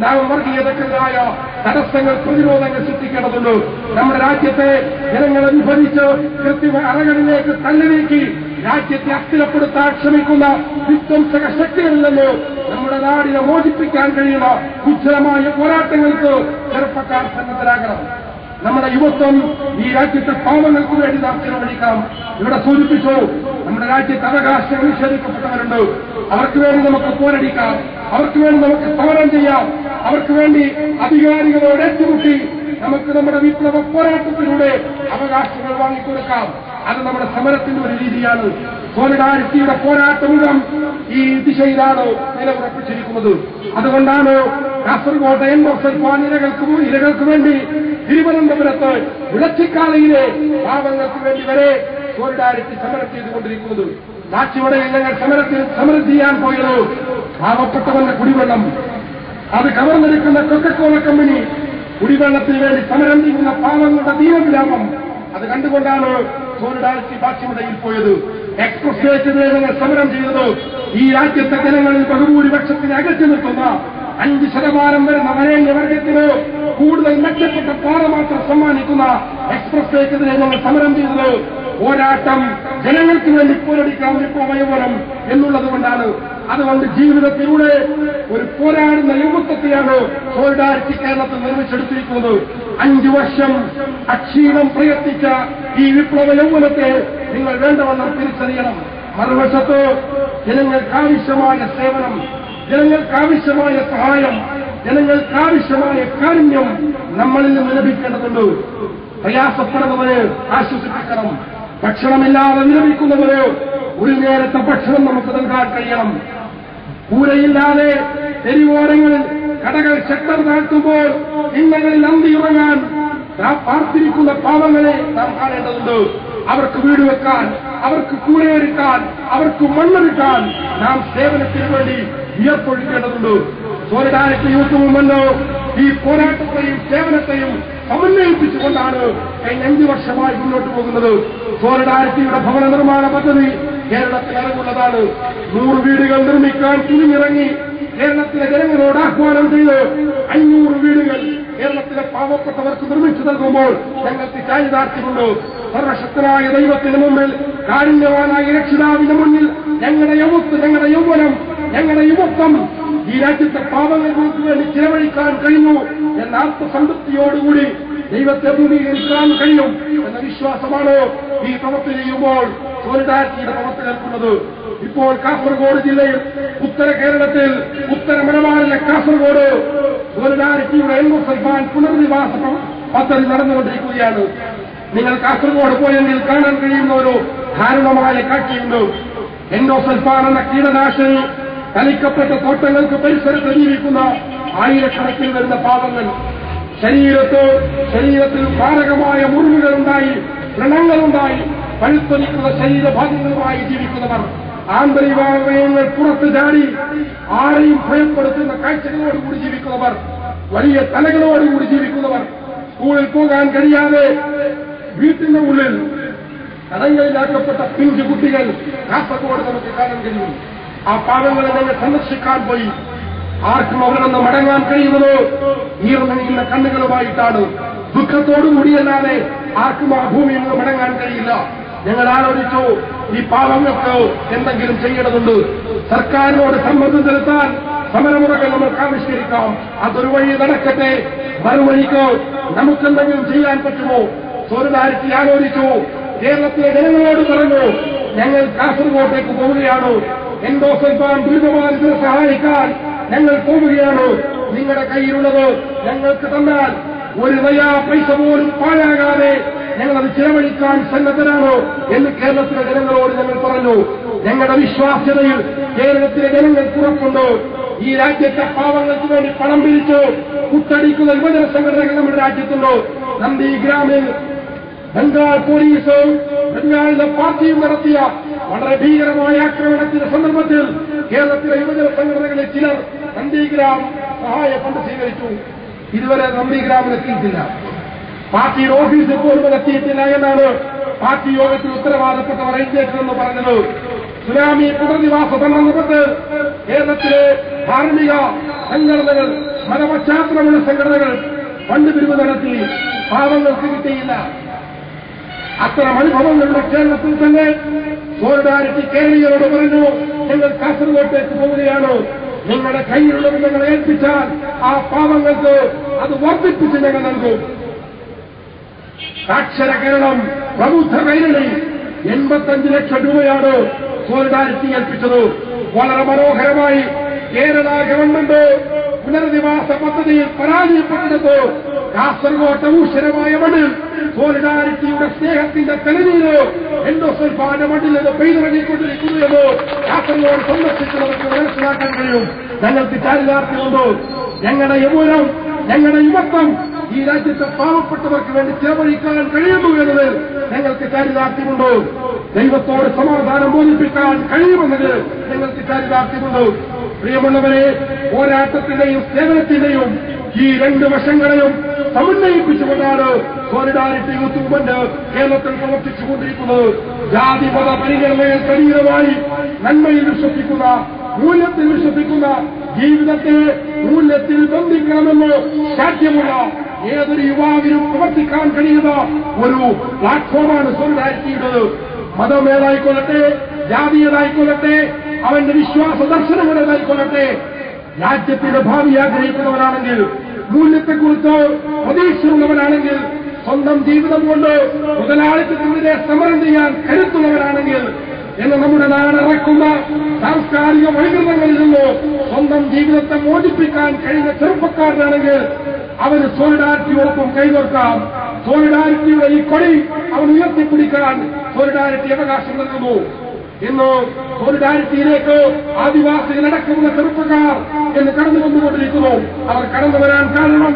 നാം വർഗീയതക്കെതിരായ തടസ്സങ്ങൾ പ്രതിരോധങ്ങൾ സൃഷ്ടിക്കേണ്ടതുണ്ട്. നമ്മുടെ രാജ്യത്തെ ജനങ്ങളെ വിഭജിച്ച് കൃത്രിമ അറകളിലേക്ക് തള്ളിനീക്കി രാജ്യത്തെ അസ്ഥിരപ്പെടുത്താൻ ശ്രമിക്കുന്ന വിധ്വംസക ശക്തികളിൽ നിന്ന് നമ്മുടെ നാടിനെ മോചിപ്പിക്കാൻ കഴിയുന്ന ഉജ്ജ്വലമായ പോരാട്ടങ്ങൾക്ക് ചെറുപ്പക്കാർ സന്നദ്ധരാകണം. നമ്മുടെ യുവത്വം ഈ രാജ്യത്തെ പാവങ്ങൾക്ക് വേണ്ടി നാം ചെലവഴിക്കാം. ഇവിടെ സൂചിപ്പിച്ചു, നമ്മുടെ രാജ്യത്ത് അവകാശങ്ങൾ നിഷേധിക്കപ്പെട്ടവരുണ്ട്. അവർക്ക് വേണ്ടി നമുക്ക് പോരടിക്കാം, അവർക്ക് വേണ്ടി നമുക്ക് സമരം ചെയ്യാം, അവർക്ക് വേണ്ടി അധികാരികളോട് ഏറ്റുമുട്ടി നമുക്ക് നമ്മുടെ വിപ്ലവ പോരാട്ടത്തിലൂടെ അവകാശങ്ങൾ വാങ്ങിക്കൊടുക്കാം. അത് നമ്മുടെ സമരത്തിന്റെ ഒരു രീതിയാണ്. സോളിഡാരിറ്റിയുടെ പോരാട്ടമുഖം ഈ ദിശയിലാണ് നിലയുറപ്പിച്ചിരിക്കുന്നത്. അതുകൊണ്ടാണ് കാസർഗോഡ് എൻഡോസൽഫാൻ ഇരകൾക്ക് വേണ്ടി തിരുവനന്തപുരത്ത് വിളച്ചിക്കാലയിലെ പാവങ്ങൾക്ക് വേണ്ടി വരെ സോളിഡാരിറ്റി സമരം ചെയ്തുകൊണ്ടിരിക്കുന്നത്. നാച്ചിവടയിൽ ഞങ്ങൾ സമരം ചെയ്യാൻ പോയത് പാവപ്പെട്ടവന്റെ കുടിവെള്ളം അത് കവർന്നെടുക്കുന്ന കൊക്കക്കോള കമ്പനി കുടിവെള്ളത്തിന് വേണ്ടി സമരം ചെയ്യുന്ന പാവങ്ങളുടെ ദീനവിലാപം അത് കണ്ടുകൊണ്ടാണ് സോളിഡാരിറ്റി ബാക്കിമിടയിൽ പോയത്. എക്സ്പ്രസ് വേക്കെതിരെ ഞങ്ങൾ സമരം ചെയ്തത് ഈ രാജ്യത്തെ ജനങ്ങളിൽ ബഹുഭൂരിപക്ഷത്തിന് അകറ്റി നിർത്തുന്ന 5% വരുന്ന വരേണ്യവർഗത്തിന് കൂടുതൽ മെച്ചപ്പെട്ട പാത മാത്രം സമ്മാനിക്കുന്ന എക്സ്പ്രസ് വേക്കെതിരെ ഞങ്ങൾ സമരം ചെയ്തത് പോരാട്ടം ജനങ്ങൾക്ക് വേണ്ടി പോരടിക്കാം വിപ്ലവയവനം എന്നുള്ളത് കൊണ്ടാണ്. അതുകൊണ്ട് ജീവിതത്തിലൂടെ ഒരു പോരാടുന്ന യുവത്വത്തെയാണ് സോളിഡാരിറ്റി കേരളത്തിൽ നിർമ്മിച്ചെടുത്തിരിക്കുന്നത്. 5 വർഷം അക്ഷീണം പ്രയത്നിച്ച ഈ വിപ്ലവ യൗവനത്തെ നിങ്ങൾ വേണ്ടവണ്ണം തിരിച്ചറിയണം. മറുവശത്ത് ജനങ്ങൾക്കാവശ്യമായ സേവനം, ജനങ്ങൾക്കാവശ്യമായ സഹായം, ജനങ്ങൾക്കാവശ്യമായ കാരുണ്യം നമ്മളിൽ നിന്ന് ലഭിക്കേണ്ടതുണ്ട്. പ്രയാസപ്പെടുന്നവരെ ആശ്വസിപ്പിക്കണം. ഭക്ഷണമില്ലാതെ വിലപിക്കുന്നവര് ഒരു നേരത്തെ ഭക്ഷണം നമുക്ക് നൽകാൻ കഴിയണം. കൂരയില്ലാതെ തെരുവോരങ്ങളിൽ കടകൾ ശക്തർ താഴ്ത്തുമ്പോൾ ഇന്നങ്ങളിൽ അന്തിയുറങ്ങാൻ പാർത്തിരിക്കുന്ന പാവങ്ങളെ നാം കാണേണ്ടതുണ്ട്. അവർക്ക് വീട് വെക്കാൻ, അവർക്ക് കൂരയൊരുക്കാൻ, അവർക്ക് മണ്ണൊരുക്കാൻ നാം സേവനത്തിന് വേണ്ടി വിയർപ്പൊഴുക്കേണ്ടതുണ്ട്. സോളിഡാരിറ്റി യൂത്ത് മൂവ്മെന്റ് ഈ പോരാട്ടത്തെയും സേവനത്തെയും സമന്വയിപ്പിച്ചുകൊണ്ടാണ് കഴിഞ്ഞ 5 വർഷമായി മുന്നോട്ട് പോകുന്നത്. സോളിഡാരിറ്റിയുടെ ഭവന നിർമ്മാണ പദ്ധതി കേരളത്തിൽ അറിവുള്ളതാണ്. 100 വീടുകൾ നിർമ്മിക്കാൻ തുനിഞ്ഞിറങ്ങി കേരളത്തിലെ ജനങ്ങളോട് ആഹ്വാനം ചെയ്ത് 500 വീടുകൾ കേരളത്തിലെ പാവപ്പെട്ടവർക്ക് നിർമ്മിച്ചു നൽകുമ്പോൾ ഞങ്ങൾക്ക് ചാരിതാർത്ഥ്യമുണ്ട്. സർവശക്തനായ ദൈവത്തിന് മുമ്പിൽ, കാരുണ്യവാനായ രക്ഷിതാവിന് മുന്നിൽ ഞങ്ങളുടെ യൗവനം, ഞങ്ങളുടെ യുവത്വം ഈ രാജ്യത്തെ പാവങ്ങൾക്ക് വേണ്ടി ചിലവഴിക്കാൻ കഴിഞ്ഞു എന്ന ആത്മസംതൃപ്തിയോടുകൂടി ദൈവത്തെ അഭിമുഖീകരിക്കാൻ കഴിയും എന്ന വിശ്വാസമാണ് ഈ പ്രവൃത്തി ചെയ്യുമ്പോൾ സോളിഡാരിറ്റിയുടെ പ്രവർത്തനേൽക്കുന്നത്. ഇപ്പോൾ കാസർഗോഡ് ജില്ലയിൽ, ഉത്തര കേരളത്തിൽ, ഉത്തര മലബാറിലെ കാസർഗോഡ് സോളിഡാരിറ്റിയുടെ എൻഡോസൾഫാൻ പുനരധിവാസ പദ്ധതി നടന്നുകൊണ്ടിരിക്കുകയാണ്. നിങ്ങൾ കാസർഗോഡ് പോയെങ്കിൽ കാണാൻ കഴിയുന്ന ഒരു ദാരുണമായ കാഴ്ചയുണ്ട്. എൻഡോസൾഫാൻ എന്ന കീടനാശിനി തളിക്കപ്പെട്ട തോട്ടങ്ങൾക്ക് പരിസരത്ത് ജീവിക്കുന്ന ആയിരക്കണക്കിന് വരുന്ന പാവങ്ങൾ ശരീരത്തിൽ മാരകമായ മുറിവുകളുണ്ടായി, വ്രണങ്ങളുണ്ടായി, പഴുത്തൊലിക്കുന്ന ശരീരഭാഗങ്ങളുമായി ജീവിക്കുന്നവർ, ആന്തരികാവയവങ്ങൾ പുറത്തു ചാടി ആരെയും ഭയപ്പെടുത്തുന്ന കാഴ്ചകളോടുകൂടി ജീവിക്കുന്നവർ, വലിയ തലകളോടുകൂടി ജീവിക്കുന്നവർ, സ്കൂളിൽ പോകാൻ കഴിയാതെ വീട്ടിന്റെ ഉള്ളിൽ തടങ്കലിലാക്കപ്പെട്ട പിഞ്ചു കുട്ടികൾ കാസർഗോഡ് നമുക്ക് കാണാൻ കഴിയും. ആ പാവങ്ങളെ ഞങ്ങൾ സന്ദർശിക്കാൻ പോയി. ആർക്കും അവിടെ നിന്ന് മടങ്ങാൻ കഴിയുന്നത് ഈർന്നണിയുന്ന കണ്ണുകളുമായിട്ടാണ്. ദുഃഖത്തോടുകൂടിയല്ലാതെ ആർക്കും ആ ഭൂമിയിൽ നിന്ന് മടങ്ങാൻ കഴിയില്ല. ഞങ്ങൾ ആലോചിച്ചു, ഈ പാവങ്ങൾക്ക് എന്തെങ്കിലും ചെയ്യേണ്ടതുണ്ട്. സർക്കാരിനോട് സമ്മർദ്ദം ചെലുത്താൻ സമരമുറകൾ നമുക്ക് ആവിഷ്കരിക്കാം. അതൊരു വഴി നടക്കട്ടെ. മറുവഴിക്ക് നമുക്കെന്തെങ്കിലും ചെയ്യാൻ പറ്റുമോ? സോളിഡാരിറ്റി ആലോചിച്ചു. കേരളത്തിലെ ജനങ്ങളോട് പറഞ്ഞു, ഞങ്ങൾ കാസർഗോട്ടേക്ക് പോവുകയാണ്. എൻഡോസൾഫാൻ ദുരിതബാധിതരെ സഹായിക്കാൻ ഞങ്ങൾ പോവുകയാണ്. നിങ്ങളുടെ കയ്യിലുള്ളത് ഞങ്ങൾക്ക് തന്നാൽ ഒരു നയാ പൈസ പോലും പാഴാകാതെ ഞങ്ങളത് ചിലവഴിക്കാൻ സന്നദ്ധരാണ് എന്ന് കേരളത്തിലെ ജനങ്ങളോട് ഞങ്ങൾ പറഞ്ഞു. ഞങ്ങളുടെ വിശ്വാസ്യതയിൽ കേരളത്തിലെ ജനങ്ങൾക്ക് ഉറപ്പുണ്ട്. ഈ രാജ്യത്തെ പാവങ്ങൾക്ക് വേണ്ടി പണം പിരിച്ചു കുത്തടിക്കുന്ന വിഭജന സംഘടനകൾ നമ്മുടെ രാജ്യത്തുണ്ട്. നന്ദിഗ്രാമിൽ ബംഗാൾ പോലീസും ബംഗാളിലെ പാർട്ടിയും നടത്തിയ വളരെ ഭീകരമായ ആക്രമണത്തിന്റെ സന്ദർഭത്തിൽ കേരളത്തിലെ യുവജന സംഘടനകളിൽ ചിലർ നന്ദിഗ്രാം സഹായ ഫണ്ട് സ്വീകരിച്ചു. ഇതുവരെ നന്ദിഗ്രാമിലെത്തിയിട്ടില്ല. പാർട്ടിയുടെ ഓഫീസിൽ പോലും എത്തിയിട്ടില്ല എന്നാണ് പാർട്ടി യോഗത്തിൽ ഉത്തരവാദപ്പെട്ടവർ എഴുന്നേറ്റെന്ന് പറഞ്ഞത്. സുനാമി പുനരധിവാസ സന്ദർഭത്തിൽ കേരളത്തിലെ ധാർമ്മിക സംഘടനകൾ, മതപശ്ചാത്തലമുള്ള സംഘടനകൾ ഫണ്ട് പിരിവ് നടത്തി. പാവങ്ങൾക്ക് കിട്ടിയില്ല. അത്തരം അനുഭവങ്ങളുടെ കേരളത്തിൽ തന്നെ സോളിഡാരിറ്റി കേരളീയരോട് പറഞ്ഞു, ഞങ്ങൾ കാസർഗോട്ടേക്ക് പോവുകയാണ്. നിങ്ങളുടെ കയ്യിലുള്ളത് ഞങ്ങൾ ഏൽപ്പിച്ചാൽ ആ പാവങ്ങൾക്ക് അത് വർദ്ധിപ്പിച്ച് ഞങ്ങൾ നൽകും. സാക്ഷര കേരളം, പ്രബുദ്ധ കൈരളി 85 ലക്ഷം രൂപയാണ് സോളിഡാരിറ്റി ഏൽപ്പിച്ചത്. വളരെ മനോഹരമായി കേരള ഗവൺമെന്റ് പുനരധിവാസ പദ്ധതിയിൽ പരാജയപ്പെട്ടിടത്ത് കാസർഗോട്ട് ഊശ്വരമായ മണ്ണിൽ സോളിഡാരിറ്റിയുടെ സ്നേഹത്തിന്റെ തെളിനീര് എൻഡോസൾഫാന്റെ മണ്ണിൽ നിന്ന് പെയ്തിറങ്ങിക്കൊണ്ടിരിക്കുന്നു എന്ന് കാസർഗോഡ് സന്ദർശിക്കുന്നവർക്ക് മനസ്സിലാക്കാൻ കഴിയും. ഞങ്ങൾക്ക് ചാരിതാർത്ഥ്യമുണ്ട്. ഞങ്ങളുടെ യൗവനം, ഞങ്ങളുടെ യുവത്വം ഈ രാജ്യത്തെ പാവപ്പെട്ടവർക്ക് വേണ്ടി ചെലവഴിക്കാൻ കഴിയുന്നു എന്നതിൽ ഞങ്ങൾക്ക് ചാരിതാർത്ഥ്യമുണ്ട്. ദൈവത്തോട് സമാധാനം ബോധിപ്പിക്കാൻ കഴിയുമെന്നത് ഞങ്ങൾക്ക് ചാരിതാർത്ഥ്യമുണ്ട്. പ്രിയമുള്ളവരെ, പോരാട്ടത്തിന്റെയും സേവനത്തിന്റെയും ഈ 2 വശങ്ങളെയും സമന്വയിപ്പിച്ചുകൊണ്ടാണ് സോളിഡാരിറ്റി യൂത്ത് മൂവ്മെന്റ് കേരളത്തിൽ പ്രവർത്തിച്ചുകൊണ്ടിരിക്കുന്നത്. ജാതി മത പരിഗണനയിൽ ശരീരമായി നന്മയിൽ വിശ്വസിക്കുന്ന, മൂല്യത്തിൽ വിശ്വസിക്കുന്ന, ജീവിതത്തെ മൂല്യത്തിൽ ബന്ധിക്കണമെന്ന് സാധ്യമുള്ള ഏതൊരു യുവാവിനും പ്രവർത്തിക്കാൻ കഴിയുന്ന ഒരു പ്ലാറ്റ്ഫോമാണ് സോളിഡാരിറ്റിയുടേത്. മതമേതായിക്കൊള്ളട്ടെ, ജാതീയതായിക്കൊള്ളട്ടെ, അവന്റെ വിശ്വാസ ദർശനങ്ങളേതായിക്കൊള്ളട്ടെ, രാജ്യത്തിന്റെ ഭാവി ആഗ്രഹിക്കുന്നവരാണെങ്കിൽ, മൂല്യത്തെക്കുറിച്ച് പ്രതീക്ഷയുള്ളവരാണെങ്കിൽ, സ്വന്തം ജീവിതം കൊണ്ട് മുതലാളിത്തത്തിനെതിരെ സമരം ചെയ്യാൻ കരുത്തുള്ളവരാണെങ്കിൽ, എന്ന് നമ്മുടെ നാടിറക്കുന്ന സാംസ്കാരിക വൈകൃതങ്ങളിൽ നിന്ന് സ്വന്തം ജീവിതത്തെ മോചിപ്പിക്കാൻ കഴിയുന്ന ചെറുപ്പക്കാരനാണെങ്കിൽ അവന് സോളിഡാരിറ്റിയോടൊപ്പം കൈകോർക്കാം. സോളിഡാരിറ്റിയുടെ ഈ കൊടി അവൻ ഉയർത്തിപ്പിടിക്കാൻ സോളിഡാരിറ്റി അവകാശം നൽകുന്നു. ഇന്ന് സോളിഡാരിറ്റിയിലേക്ക് ആദിവാസികളടക്കമുള്ള ചെറുപ്പക്കാർ എന്ന് കടന്നു വന്നുകൊണ്ടിരിക്കുന്നു. അവർ കടന്നു വരാൻ കാരണം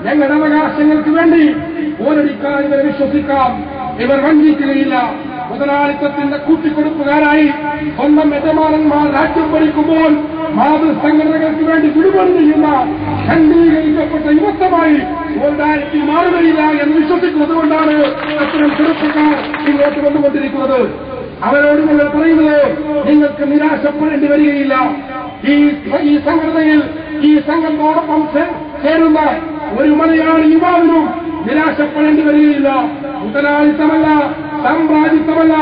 ഞങ്ങളുടെ അവകാശങ്ങൾക്ക് വേണ്ടി പോരടിക്കാൻ ഇവരെ വിശ്വസിക്കാം. ഇവർ വഞ്ചിക്കുകയില്ല. മുതലാളിത്തത്തിന്റെ കൂട്ടിക്കൊടുപ്പുകാരായി സ്വന്തം യജമാനന്മാർ രാജ്യം ഭരിക്കുമ്പോൾ മാതൃസംഘടനകൾക്ക് വേണ്ടി വിടുപണി ചെയ്യുന്ന ഖണ്ഡീകരിക്കപ്പെട്ട യുവത്വമായി സോളിഡാരിറ്റി മാറുകയില്ല എന്ന് വിശ്വസിക്കുന്നത് കൊണ്ടാണ് അത്തരം ചെറുപ്പക്കാർ ഇങ്ങോട്ട് വന്നുകൊണ്ടിരിക്കുന്നത്. അവരോട് നിങ്ങൾ പറയുന്നത് നിങ്ങൾക്ക് നിരാശപ്പെടേണ്ടി വരികയില്ല. ഈ സംഘടനയിൽ ഈ സംഘത്തോടൊപ്പം ചേരുന്ന ഒരു മലയാളി യുവാവിനും നിരാശപ്പെടേണ്ടി വരികയില്ല. മുതലാളിത്തമല്ല, സാമ്രാജ്യത്വമല്ല,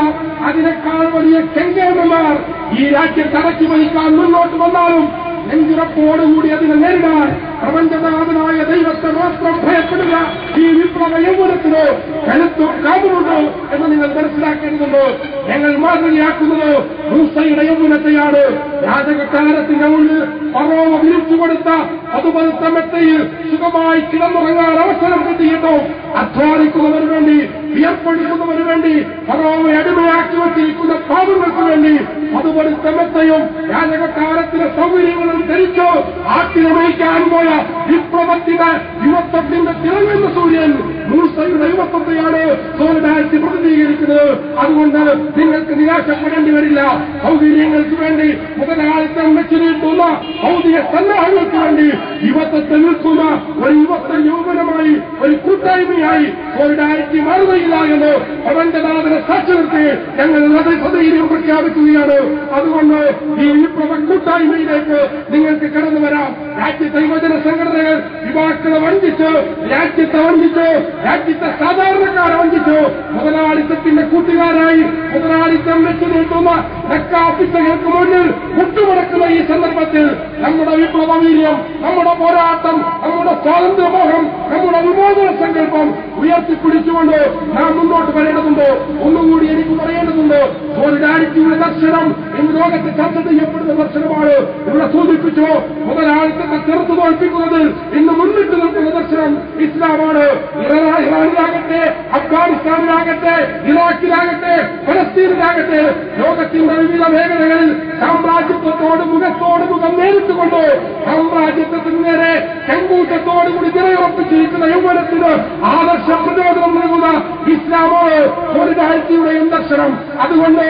അതിനേക്കാൾ വലിയ ചെങ്കേമന്മാർ ഈ രാജ്യത്തെ അടക്കി വഹിക്കാൻ മുന്നോട്ട് വന്നാലും നെഞ്ചുറപ്പോടുകൂടി അതിനെ നേരിടാൻ പ്രപഞ്ചനാഥനായ ദൈവത്തെ മാത്രം ഭയപ്പെടുക ഈ വിപ്ലവ യൗവനത്തിനോ കരുത്തും കാമുണ്ടോ എന്ന് നിങ്ങൾ മനസ്സിലാക്കേണ്ടതുണ്ട്. ഞങ്ങൾ മാതൃകയാക്കുന്നത് മൂസയുടെ യൗവനത്തെയാണ്. രാജകൊട്ടാരത്തിന്റെ ഉള്ളിൽ ഫറോവ വിരിച്ചു കൊടുത്ത അതുപടുത്ത മെത്തയിൽ സുഖമായി കിടന്നുറങ്ങാൻ അവസരം കിട്ടിയിട്ടോ അധ്വാനിക്കുന്നവന് വേണ്ടി, വിയർപ്പൊഴിക്കുന്നവന് വേണ്ടി, ഫറോവയെ അടിമയാക്കി വച്ചിരിക്കുന്ന പാവങ്ങൾക്ക് വേണ്ടി അതുപടുത്ത മെത്തയും രാജകൊട്ടാരത്തിലെ സൗകര്യങ്ങളും ധരിച്ചോ ആട്ടിനമയിക്കാൻ പോയ വിപ്ലവത്തിന്റെ യുവത്വത്തിന്റെ തിളങ്ങുന്ന സൂര്യൻ മൂസയുടെ യുവത്വത്തെയാണ് സോളിഡാരിറ്റി പ്രതിനിധീകരിക്കുന്നത്. അതുകൊണ്ട് നിങ്ങൾക്ക് നിരാശപ്പെടേണ്ടി വരില്ല. സൗകര്യങ്ങൾക്ക് വേണ്ടി മുതലാളിത്തം വെച്ചു നീട്ടുന്ന ഭൗതിക സന്നാഹങ്ങൾക്ക് വേണ്ടി യുവത്വത്തെ നിൽക്കുന്ന ഒരു യുവത്വ യൗവനമായി, ഒരു കൂട്ടായ്മയായി സോളിഡാരിറ്റി മാറുകയില്ല എന്ന് പ്രപഞ്ചനാഥനെ സാക്ഷി നിർത്തി ഞങ്ങൾ സധൈര്യം പ്രഖ്യാപിക്കുകയാണ്. അതുകൊണ്ട് ഈ വിപ്ലവ കൂട്ടായ്മയിലേക്ക് നിങ്ങൾക്ക് കടന്നു വരാം. രാജ്യത്തെ യുവജന സംഘടനകൾ യുവാക്കളെ വഞ്ചിച്ചു, രാജ്യത്തെ വഞ്ചിച്ചു, രാജ്യത്തെ സാധാരണക്കാരെ വഞ്ചിച്ചു, മുതലാളിത്തത്തിന്റെ കൂട്ടുകാരായി മുതലാളിത്തം വെച്ചു നീട്ടുന്ന നക്കാപ്പിച്ചകൾക്ക് മുന്നിൽ മുട്ടുമുടക്കുന്ന ഈ സന്ദർഭത്തിൽ നമ്മുടെ വിപ്ലവ വീര്യം, നമ്മുടെ പോരാട്ടം, നമ്മുടെ സ്വാതന്ത്ര്യമോഹം, നമ്മുടെ വിമോചന സങ്കല്പം ഉയർത്തിപ്പിടിച്ചുകൊണ്ട് നാം മുന്നോട്ട് വരേണ്ടതുണ്ട്. ഒന്നുകൂടി എനിക്ക് പറയേണ്ടതുണ്ട്. സോളിഡാരിറ്റിയുടെ ദർശനം ഇന്ന് ലോകത്ത് ചർച്ച ചെയ്യപ്പെടുന്ന ദർശനമാണ്. ഇവിടെ സൂചിപ്പിച്ചു, മുതലാളിത്തത്തെ ചെറുത്തു തോൽപ്പിക്കുന്നതിൽ ഇന്ന് മുന്നിട്ട് നിൽക്കുന്ന ദർശനം ഇസ്ലാമാണ്. ഇറാനിലാകട്ടെ, അഫ്ഗാനിസ്ഥാനിലാകട്ടെ, ഇറാഖിലാകട്ടെ, ഫലസ്തീനിലാകട്ടെ, ലോകത്തിന്റെ വിവിധ മേഖലകളിൽ സാമ്രാജ്യത്വത്തോട് മുഖത്തോട് മുഖം നേരിട്ടുകൊണ്ട് സാമ്രാജ്യത്വത്തിന് നേരെ ചെങ്കൂറ്റത്തോടുകൂടി നിലയുറപ്പിച്ചിരിക്കുന്ന യൗവനത്തിന് ആദർശ പ്രചോദനം നൽകുന്ന ഇസ്ലാമാണ് സോളിഡാരിറ്റിയുടെയും ദർശനം. അതുകൊണ്ട്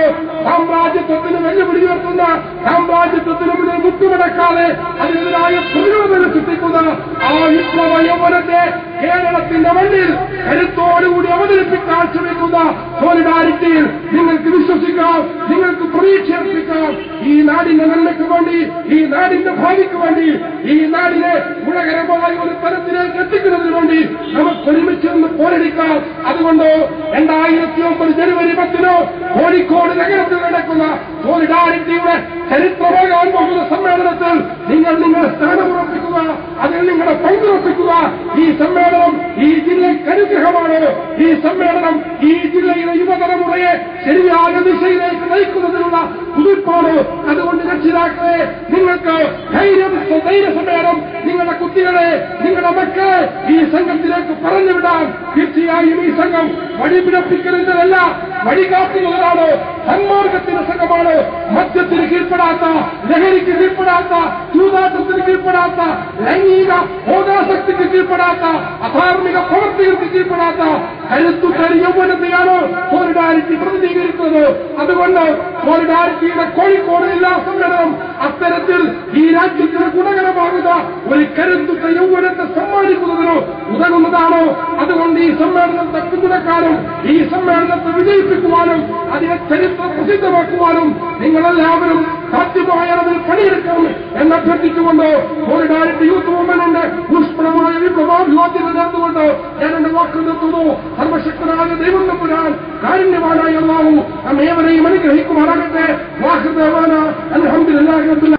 സാമ്രാജ്യത്വത്തിന് വെല്ലുവിളി ഉയർത്തുന്ന, സാമ്രാജ്യത്വത്തിന് മുന്നിൽ മുട്ടുമടക്കാതെ അതിനെതിരായ പ്രതിരോധം സൃഷ്ടിക്കുന്ന ആ വിപ്ലവ യൗവനത്തെ കേരളത്തിന്റെ മണ്ണിൽ കരുത്തോടുകൂടി അവതരിപ്പിക്കാൻ ശ്രമിക്കുന്ന സോളിഡാരിറ്റിയിൽ നിങ്ങൾക്ക് വിശ്വസിക്കാം, നിങ്ങൾക്ക് പ്രതീക്ഷയർപ്പിക്കാം. ഈ നാടിന്റെ നന്മയ്ക്ക് വേണ്ടി, ഈ നാടിന്റെ ഭാവിക്ക് വേണ്ടി, ഈ നാടിനെ ഗുണകരമായ ഒരു തലത്തിലേക്ക് എത്തിക്കുന്നതിന് വേണ്ടി നമുക്ക് ഒരുമിച്ച് നിന്ന് പോരടിക്കാം. അതുകൊണ്ട് 2009 ജനുവരി 10 കോഴിക്കോട് നഗരത്തിൽ നടക്കുന്ന സോളിഡാരിറ്റിയുടെ ചരിത്രമാകാൻ പോകുന്ന സമ്മേളനത്തിൽ നിങ്ങൾ നിങ്ങളുടെ സ്ഥാനമുറപ്പിക്കുക, അതിൽ നിങ്ങളുടെ പങ്കുറപ്പിക്കുക. ഈ സമ്മേളനം ഈ ജില്ലയ്ക്ക് അനുഗ്രഹമാണ്. ഈ സമ്മേളനം ഈ ജില്ലയിലെ യുവതലമുറയെ ശരിയായ ദിശയിലേക്ക് നയിക്കുന്നതിനുള്ള കുതിപ്പാണ്. അതുകൊണ്ട് രക്ഷിതാക്കളെ, നിങ്ങൾക്ക് ധൈര്യസമേതം നിങ്ങളുടെ കുട്ടികളെ, നിങ്ങളുടെ മക്കളെ ഈ സംഘത്തിലേക്ക് പറഞ്ഞുവിടാൻ. തീർച്ചയായും ഈ സംഘം വഴിപിഴപ്പിക്കുന്നതല്ല, വഴികാട്ടുന്നതാണ്. സന്മാർഗത്തിന്റെ സംഘമാണ്. മദ്യത്തിന് കീഴ്പ്പെടാത്ത, ലഹരിക്ക് കീഴ്പ്പെടാത്ത, ചൂതാട്ടത്തിന് കീഴ്പ്പെടാത്ത, ലൈംഗിക ഭോഗാസക്തിക്ക് കീഴ്പ്പെടാത്ത, അധാർമിക പ്രവൃത്തികൾക്ക് കീഴ്പ്പെടാത്ത കരുത്തുറ്റ യൗവനത്തെയാണ് സോളിഡാരിറ്റി പ്രതിനിധീകരിക്കുന്നത്. അതുകൊണ്ട് സോളിഡാരിറ്റിയുടെ കോഴിക്കോട് ജില്ലാ സമ്മേളനം അത്തരത്തിൽ ഈ രാജ്യത്തിന് ഗുണകരമാകുന്ന ഒരു കരുത്തുറ്റ യൗവനത്തെ സമ്മാനിക്കുന്നതിനോ ഉതകുന്നതാണോ? അതുകൊണ്ട് ഈ സമ്മേളനത്തെ പിന്തുണക്കാനും ഈ സമ്മേളനത്തെ വിജയിപ്പിക്കുവാനും അതിനെ ചരിത്ര പ്രസിദ്ധമാക്കുവാനും നിങ്ങളെല്ലാവരും സാധ്യമായ അളവിൽ പണിയെടുക്കണം എന്നഭ്യർത്ഥിച്ചുകൊണ്ട് സോളിഡാരിറ്റി യൂത്ത് മൂവ്മെന്റിന്റെ ഊഷ്മളമായ വിപ്ലവാഭിവാദ്യങ്ങൾ നേർന്നുകൊണ്ട് ഞാൻ എന്റെ വാക്ക് നിർത്തുന്നു. സർവശക്തനായ ദൈവം തമ്പുരാൻ കാരുണ്യവാനായ അല്ലാഹു നമ്മേവരെയും അനുഗ്രഹിക്കുമാറാകട്ടെ. വാഹൃദവാന അൽഹംദുലില്ലാഹി റബ്ബിൽ